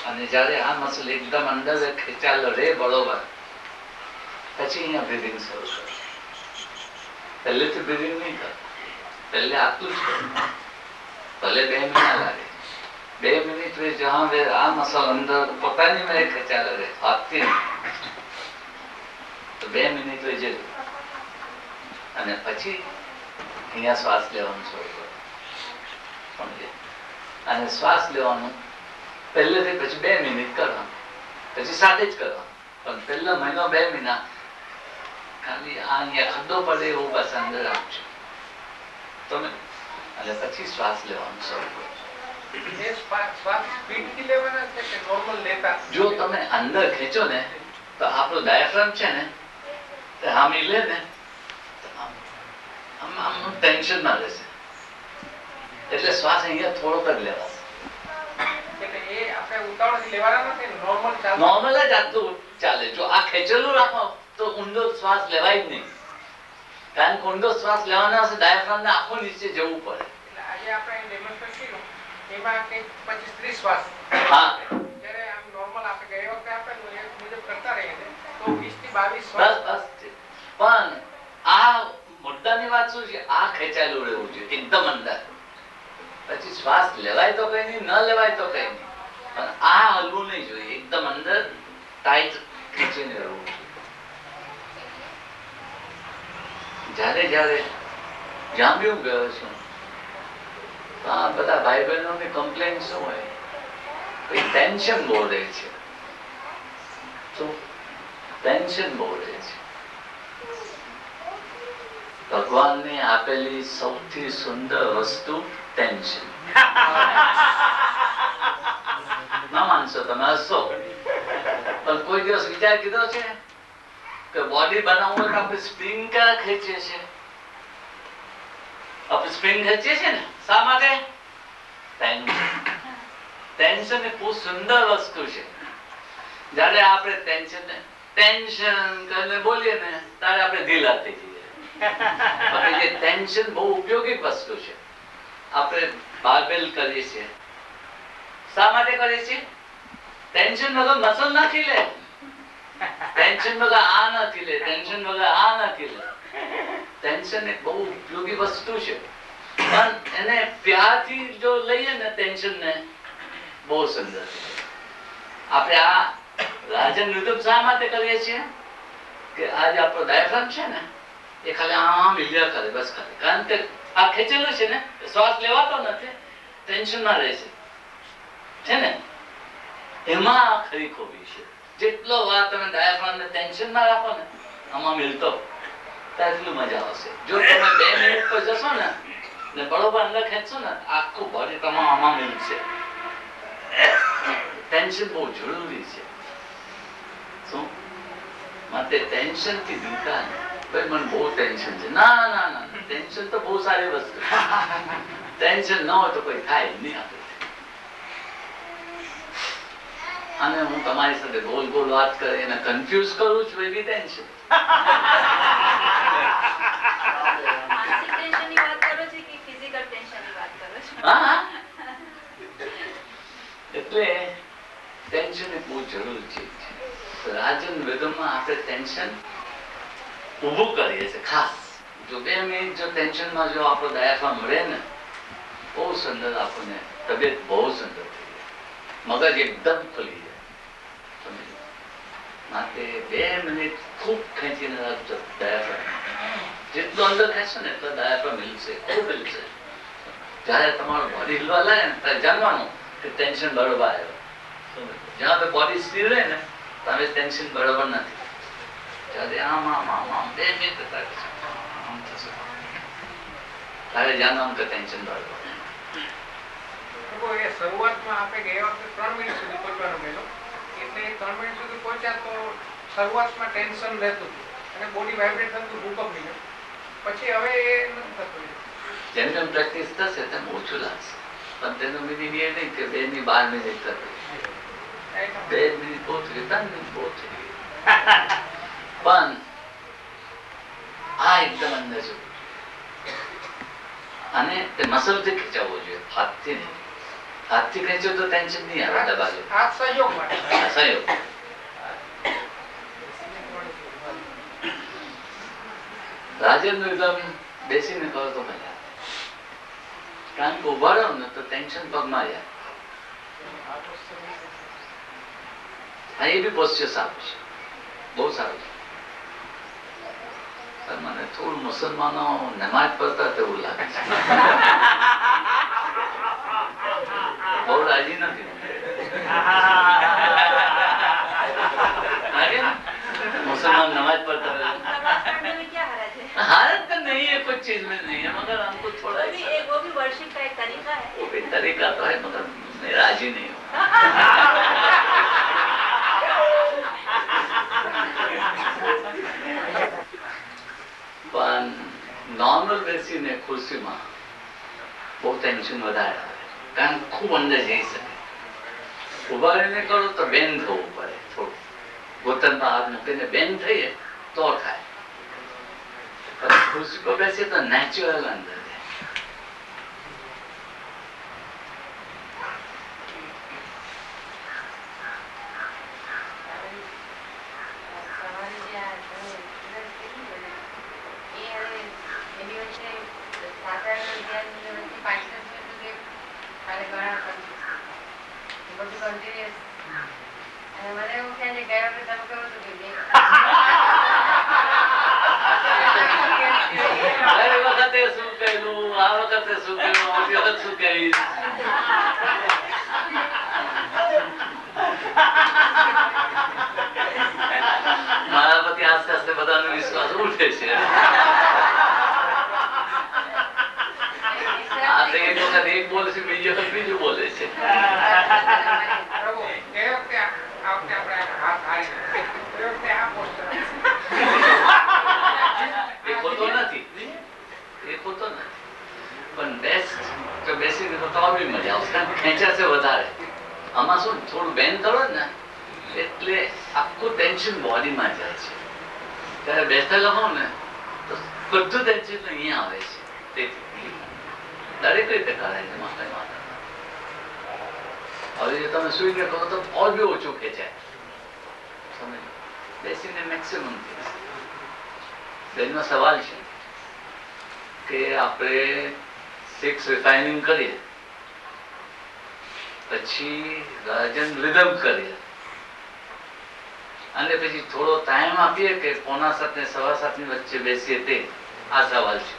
અને જયારે આ મસલ એકદમ અંદર ખેંચાયેલો રે બરોબર, પછી અહીંયા બ્રીધિંગ શરૂ કરો. પહેલેથી બ્રીધિંગ નહીં કરો, પહેલે આટલું જ કરો. ભલે 2 મહિના લાગે, 2 મિનિટ જ્યાં આ મસલ અંદર પોતાની મેં ખેંચાયેલો રહે હાથથી, તો 2 મિનિટ જજો. અને પછી અહીંયા શ્વાસ લેવાનું શરૂ કરો. સમજે? અને શ્વાસ લેવાનું પહેલેથી પછી 2 મિનિટ કરવાનું, પછી સાથે જ કરવાનું. પણ પહેલો મહિનો 2 મહિના ખાલી આ અહીંયા ખડ્ડો પડે એવું બસ અંદર આપજો તમે. અને પછી શ્વાસ લેવાનું શરૂ કરો. એ શ્વાસ સ્પીડથી લેવાના છે કે નોર્મલ લેતા? જો તમે અંદર ખેંચો ને તો આપણો ડાયાફ્રામ છે ને તે હામી લે ને આમનું ટેન્શન ના રહેશે. એટલે શ્વાસ અહીંયા થોડોક જ લેવાશે. એટલે એ આપણે ઉતાવળથી લેવાના નથી, નોર્મલ ચાલે. નોર્મલ જ આટલું ચાલે. જો આ ખેંચેલું રાખો તો ઊંડો શ્વાસ લેવાય જ નહીં. કારણ કે ઊંડો શ્વાસ લેવાના હશે ડાયાફ્રામ ને આખું નીચે જવું પડે. એટલે આજે આપણે ડેમોન્સ્ટ્રેટ કર્યું એમાં કંઈક 25-30 શ્વાસ. હા, જ્યારે આમ નોર્મલ આપણે ગઈ વખતે આપેલું એ મુજબ કરતા રહીએ તો 20 થી 22 બસ શ્વાસ. બસ. પણ આ મુદ્દાની વાત શું છે? આ ખેંચાયેલું રહેવું જોઈએ એકદમ અંદર. પછી શ્વાસ લેવાય તો કઈ નહીં, ન લેવાય તો કઈ નહીં, પણ આ હલવું નહીં જોઈએ. એકદમ અંદર ટાઈટ ખેંચીને રહેવું જોઈએ. જયારે જયારે જામ્યું ગયો છું તો આ બધા ભાઈ બહેનોની કમ્પ્લેન શું હોય? ટેન્શન બહુ રહે છે. શું ટેન્શન બહુ રહે છે? ભગવાનની આપેલી સૌથી સુંદર વસ્તુ ટેન્શન. ના માનશો તમે, હસશો, પણ કોઈ દિવસ વિચાર કીધો છે કે બોડી બનાવવું હોય તો આપણે સ્પ્રિંગ ક્યાં ખેંચીએ છીએ? આપણે સ્પ્રિંગ ખેંચીએ છીએ ને શા માટે? ટેન્શન. ટેન્શન એ બહુ સુંદર વસ્તુ છે. જયારે આપણે ટેન્શન કરીને બોલીએ ને ત્યારે આપણે ઢીલા થઈ જઈએ. બાકી જે ટેન્શન બહુ ઉપયોગી વસ્તુ છે. આપણે બારબેલ કરીએ છીએ, શા માટે કરીએ છીએ? ટેન્શન વગર મસલ ના ખીલે, ટેન્શન વગર આ ના ખીલે, ટેન્શન વગર આ ના ખીલે. ટેન્શન એક બહુ ઉપયોગી વસ્તુ છે. પણ એને પ્યારથી જો લઈએ ને ટેન્શન ને, બહુ સુંદર. આપણે આ રાજન રિધમ શા માટે કરીએ છીએ? કે આજે આપણો ડાયાફ્રામ છે ને એ ખાલી આમ હિલ્યા કરે, બસ કરે. કારણ કે આ ખેંચેલું છે ને, શ્વાસ લેવાતો નથી, ટેન્શન ના રહેશે છે ને. એમાં ખરી ખોબી છે. જેટલો વાર તમે ડાયાફ્રામ ને ટેન્શન ના રાખો ને, આમાં મિલતો એટલું મજા આવશે. જો તમે 2 મિનિટ પર જશો ને બરોબર અંદર ખેંચશો ને, આખું બોડી તમામ આમાં મિલશે. ટેન્શન બહુ જરૂરી છે. શું માટે ટેન્શન થી દીકા ભાઈ મને બહુ ટેન્શન છે? ના ના ના, ટેન્શન તો બહુ સારી વસ્તુ. ટેન્શન ન હોય તો કોઈ થાય નહીં આપણે. અને હું તમારી સાથે ગોલ ગોલ વાત કરી અને કન્ફ્યુઝ કરું છું એવી ટેન્શન. માનસિક ટેન્શનની વાત કરો છો કે ફિઝિકલ ટેન્શનની વાત કરો છો? હા, એટલે ટેન્શન એ બહુ જરૂરી છે. રાજન વેદમાં આપણે ટેન્શન ઊભું કરીએ છીએ ખાસ. જો 2 મિનિટ જો ટેન્શનમાં જો આપણો ડાયાફ્રામ રહે ને, બહુ સુંદર, આપણને તબિયત બહુ સુંદર થઈ જાય, મગજ એકદમ ખુલી જાય. માટે 2 મિનિટ ખૂબ ખેંચીને રાખજો ડાયાફ્રામ. જેટલું અંદર ખેંચશો ને એટલો ડાયાફ્રામ મિલશે, ખૂબ મિલશે. જયારે તમારું બોડી હિલવા લાગે ને ત્યારે જાણવાનું કે ટેન્શન બરોબર આવ્યો. જ્યાં બોડી સ્થિર રહે ને ત્યારે ટેન્શન બરોબર નથી. ત્યારે આમ આમ આમ આમ 2 મિનિટ આમ થશે ત્યારે જાણવાનું કે ટેન્શન બરોબર. કે 3 મિનિટ સુધી પહોંચવાનો મહિનો, એટલે 3 મિનિટ સુધી પહોંચ્યા તો શરૂઆતમાં ટેન્શન રહેતું હતું અને બોડી વાઇબ્રેટ થતું, ભૂકંપ નહીં. પછી હવે એ નથી થતું. જેમ જેમ પ્રેક્ટિસ થશે તેમ ઓછું લાગશે, પણ તેનો મિનિંગ એ નહીં કે 2 ની 12 મિનિટ થતી, 2 મિનિટ બહુ થઈ, 3 મિનિટ બહુ થઈ. પણ આ એકદમ અંદર જવું અને તે મસલથી ખેંચાવવો જોઈએ, હાથથી નહીં. હાથથી ખેંચો તો ટેન્શન નહીં આવે, દબાજો. આ સહયોગ માટે. આ સહયોગ. રાજેન્દ્ર એકદમ બેસીને કરો તો મજા, કારણ કે ઉભા રહો ને તો ટેન્શન પગમાં જાય. હા, એ બી પોસ્ચર સારું છે, બહુ સારું છે. પણ મને થોડું મુસલમાનો નમાજ પડતા તેવું લાગે છે. બહુ રાજી નથી. मुसलमान नमाज पढ़ता है, नमाज पढ़ने में क्या हरज है? हालत तो नहीं है, कुछ चीज में नहीं है, मगर हमको थोड़ा वो भी वर्शिप का एक तरीका है. वो भी तरीका तो है, मगर मैं राजी नहीं हूँ. પણ નોર્મલ બેસીને ખુરશીમાં બહુ ટેન્શન વધારે આવે, કારણ ખૂબ અંદર જઈ શકે. ઉભા રહીને કરો તો બેન થવું પડે, થોડું ઘૂંટણમાં હાથ મૂકીને બેન થઈએ તો થાય. પણ ખુરશી પર બેસીએ તો નેચરલ અંદર જાય. ગઈ વખતે શું કહેલું, આ વખતે શું કહેલું, આવતી વખત શું કહીશ. મારા પછી આસ્તે આસ્તે બધાનો વિશ્વાસ ઉઠે છે. આ તો એક વખત એક બોલે છે, બીજી વખત બીજું બોલે છે. પ્રભુ, એ વખતે આ વખતે આપણે હાથ હારી એ વખતે આ પોસ્ટર એ ખોટો નથી, એ ખોટો નથી, પણ બેસ્ટ તો બેસીને તો બી મજા આવશે, કારણ કે ખેંચાશે વધારે. આમાં શું થોડું બેન કરો ને એટલે આખું ટેન્શન બોડીમાં જાય છે. ત્યારે બેસેલા હો ને તો બધું ટેન્શન અહીંયા આવે છે. તેથી દરેક રીતે કરાય છે. માથે માથે હવે જો તમે સુઈને કરો તો ઓર બી ઓછું ખેંચાય. સમજ, બેસીને મેક્સિમમ બેનનો સવાલ છે કે આપણે 6 રિફાઇનિંગ કરીએ, પછી રાજન રિધમ કરીએ, અને પછી થોડો ટાઈમ આપીએ કે 6:45 ને 7:15 ની વચ્ચે બેસીએ. તે આ સવાલ છે.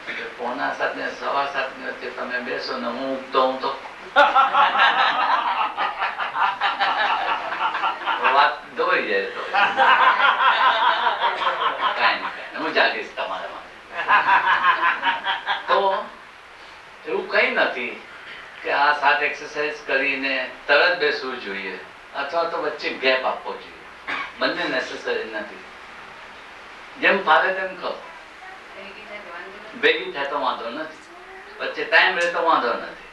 6:45 ને 7:15 ની વચ્ચે તમે બેસો ને હું ઉગતો હું તો વાત દોરી જાય તો કાંઈ નહીં, હું જાગીશ તમારા માટે. તો એવું કઈ નથી કે આ 7 એક્સરસાઇઝ કરીને તરત બેસવું જોઈએ, અથવા તો વચ્ચે ગેપ આપવો જોઈએ. બંને નેસેસરી નથી. જેમ ફાવે તેમ કરો. ભેગી થાય તો વાંધો નથી, વચ્ચે ટાઈમ રહે તો વાંધો નથી.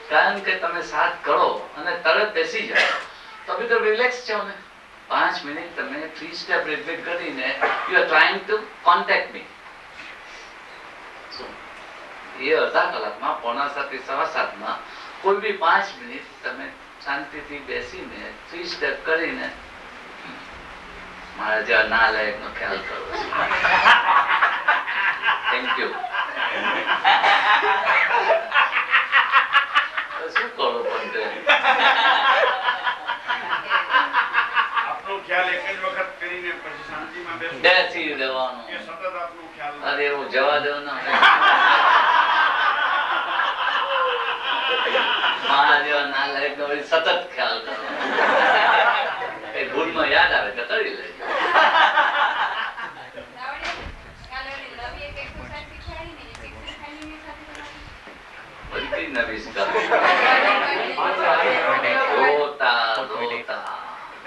કારણ કે તમે 7 કરો અને તરત બેસી જાઓ તો બી તો રિલેક્સ છો ને. 5 મિનિટ તમે 3 સ્ટેપ રિપીટ કરીને you are trying to contact me. એ અડધા કલાકમાં 6:45 થી 7:15 કોઈ બી 5 મિનિટ તમે શાંતિથી બેસીને 3 સ્ટેપ કરીને મારા જેવા નાલાયકનો ખ્યાલ કરો છો. Thank you. શું કરો પણ આપનો ખ્યાલ એક જ વખત કરીને પછી શાંતિમાં બેસવું, બેસી રહેવાનું. એ સતત આપનો ખ્યાલ અરે એવું જવા દો ને. મારા જેવા નાલાયકનો સતત ખ્યાલ કરો. કઈ ભૂલમાં યાદ આવે તો કરી લેજો. ને વિશ કરો.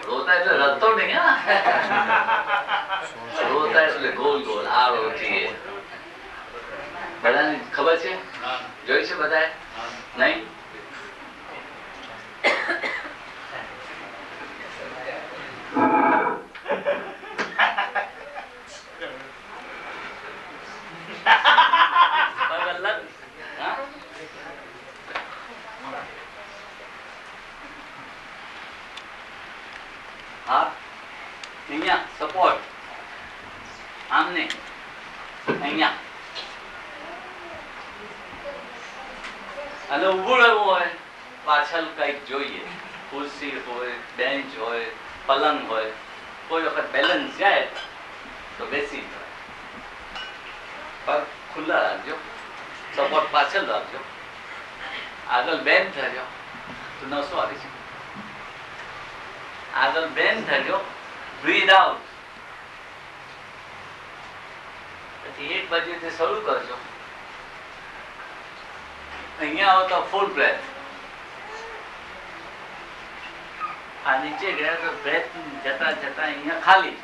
રોતા એટલે રતો નહીં, હા રોતા એટલે ગોલ ગોલ આ રોટીએ. બધાને ખબર છે? જોઈ છે બધાએ? નહીં? અહીંયા સપોર્ટ આમને અહીંયા અને ઊભું રહેવું હોય, પાછળ કંઈક જોઈએ, ખુરશી હોય, બેન્ચ હોય, પલંગ હોય. કોઈ વખત બેલેન્સ જાય તો બેસી જાય. પગ ખુલ્લા રાખજો, સપોર્ટ પાછળ રાખજો, આગળ બેન્ડ થજો તો નસો આવી છે. આગળ બેન્ડ થજો, બ્રીથ આઉટ. પછી એક બાજુથી શરૂ કરજો. અહીંયા આવો તો ફૂલ બ્રેથ. આ નીચે ગયા તો બ્રેથ જતા જતા અહીંયા ખાલી.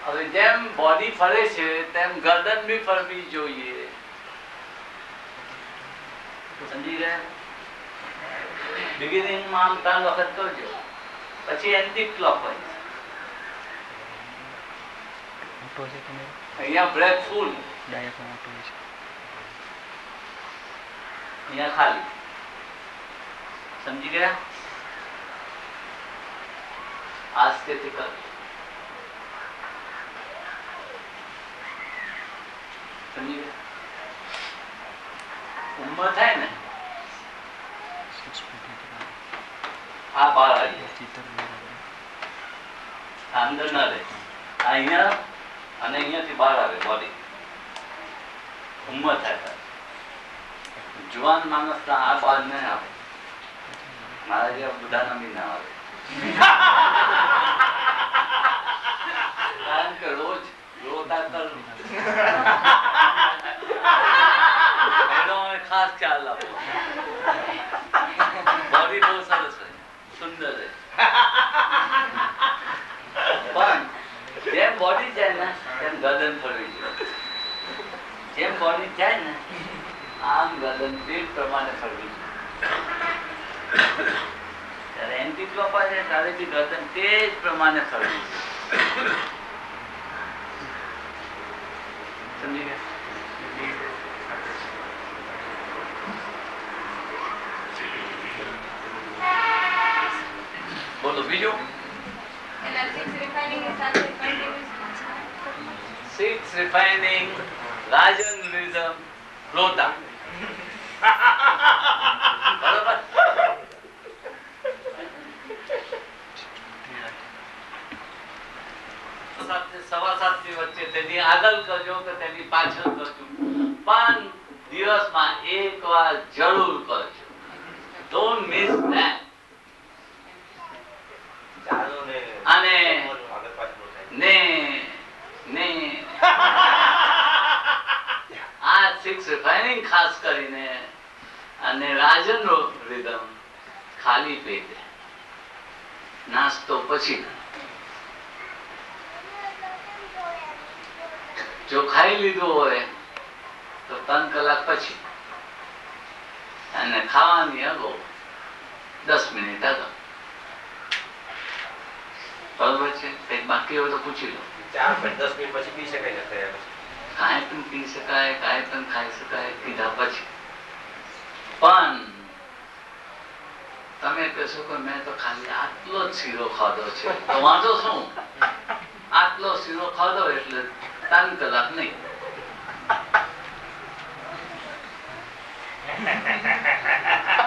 હવે જેમ બોડી ફરે છે તેમ ગરદન બી ફરવી જોઈએ. સમજી ગયા? બિગિનિંગમાં આમ 3 વખત કરજો, પછી એન્ટી ક્લોકવાઇઝ. અહીંયા બ્રેથ ફૂલ, અહીંયા ખાલી. સમજી ગયા? આસ્તેથી કરજો. સમજી ગયા? ઉંમર થાય ને આ બહાર આવી અંદર ના રહે, અહીંયા અને અહીંયાથી બહાર આવે બોડી. ઉંમર થાય જુવાન માણસ આ બહાર નહીં આવે. મારા જેવા બુધાના બી ના આવે. કારણ કે રોજ રોતા કરું ખાસ ખ્યાલ આપો. બોડી બહુ સરસ છે, સુંદર છે, પણ જેમ બોડી જાય ને તેમ ગરદન ફરવી જોઈએ. જેમ બોડી જાય ને આમ ગરદન તે પ્રમાણે ફરવી જોઈએ. ત્યારે એન્ટી ક્લોકવાઇઝ છે ત્યારે બી ગરદન તે જ પ્રમાણે ફરવી જોઈએ. સમજી ગયા? બોલો બીજું. 6 refining Rajan rhythm રોતા. બરોબર? સવા 7 ની વચ્ચે તેની આગળ કરજો કે તેની પાછળ કરજો, પણ દિવસમાં એક વાર જરૂર કરજો. Don't miss that. અને આ 6 રિફાઇનિંગ ખાસ કરીને અને રાજન રિધમ ખાલી પેટે નાસ્તો પછી. જો ખાઈ લીધું હોય તો 3 કલાક પછી, અને ખાવાની અગાઉ 10 મિનિટ અગાઉ. બરોબર છે? કંઈક બાકી હોય તો પૂછી લો. 4-10 મિનિટ પછી પી શકાય ને? કાંઈ પણ પી શકાય, કાંઈ પણ ખાઈ શકાય પીધા પછી. પણ તમે કહેશો કે મેં તો ખાલી આટલો જ શીરો ખાધો છે, તો વાંધો શું? આટલો શીરો ખાધો એટલે 3 કલાક નહીં.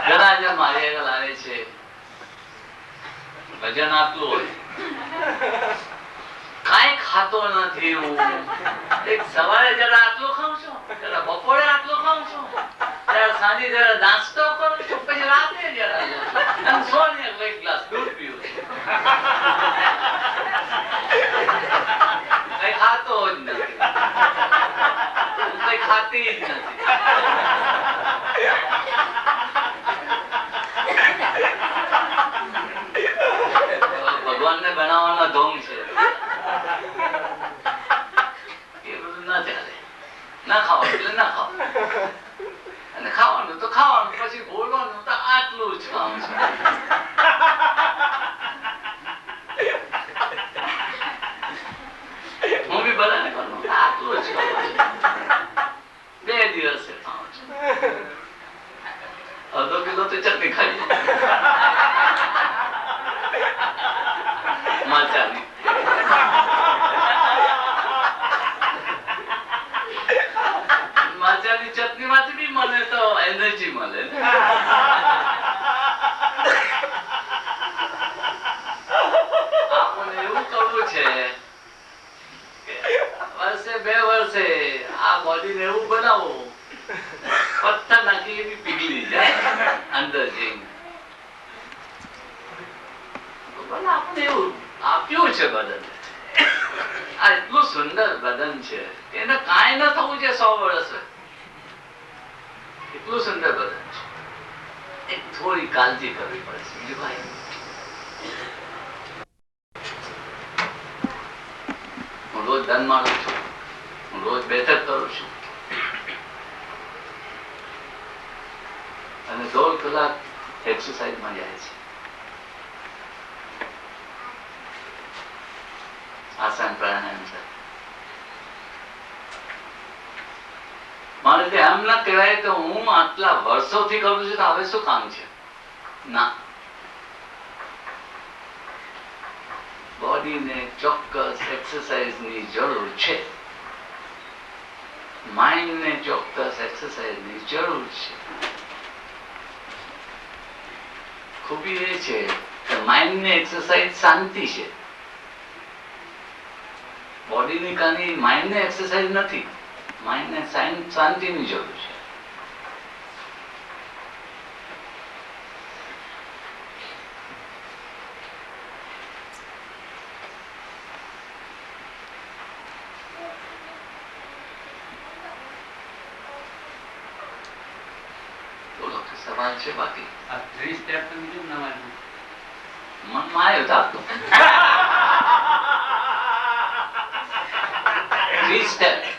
ઘણા જે મારી આગળ આવે છે, વજન આટલું હોય, કાંઈ ખાતો નથી હું, સવારે જરા આટલું ખાઉં છું, જરા બપોરે આટલું ખાઉં છું, જરા સાંજે જરા નાસ્તો કરું છું, પછી રાત્રે જરા અને સોને એક ગ્લાસ દૂધ પીવું છું. કઈ ખાતો જ નથી. બધાને કરવું આટલું જ કરવું છે. 2 દિવસે ખાવું છે. અડધો કિલો તો ચટણી ખાઈ મરચાની. મરચાની ચટણી માંથી બી મને તો એનર્જી મળે ને. આપણને એવું કરવું છે કે વર્ષે 2 વર્ષે આ બોડીને એવું બનાવવું પથ્થર નાખી એ બી પીગળી જાય અંદર જઈને. આપણે એવું આપ્યું છે બદન. આ એટલું સુંદર બદન છે એને કાંઈ ન થવું છે 100 વર્ષ. એટલું સુંદર બદન છે. એક થોડી કાળજી કરવી પડે છે ભાઈ. હું રોજ ધન માનું છું, હું રોજ બેઠક કરું છું અને 1.5 કલાક એક્સરસાઇઝમાં જાય છે. આસન પ્રાણાયામ છે. મારે તે એમ ના કહેવાય તો હું આટલા વર્ષોથી કરું છું તો હવે શું કામ છે? ના, બોડીને ચોક્કસ એક્સરસાઇઝની જરૂર છે. માઇન્ડને ચોક્કસ એક્સરસાઇઝની જરૂર છે. ખૂબી એ છે કે માઇન્ડની એક્સરસાઇઝ શાંતિ છે. બોડીની કાની માઇન્ડને એક્સરસાઇઝ નથી. માઇન્ડને શાંતિની જરૂર છે. બોલો કે સવાલ છે બાકી? આ 3 સ્ટેપ તો બીજું નવાનું મનમાં આવ્યું તો 3 સ્ટેપ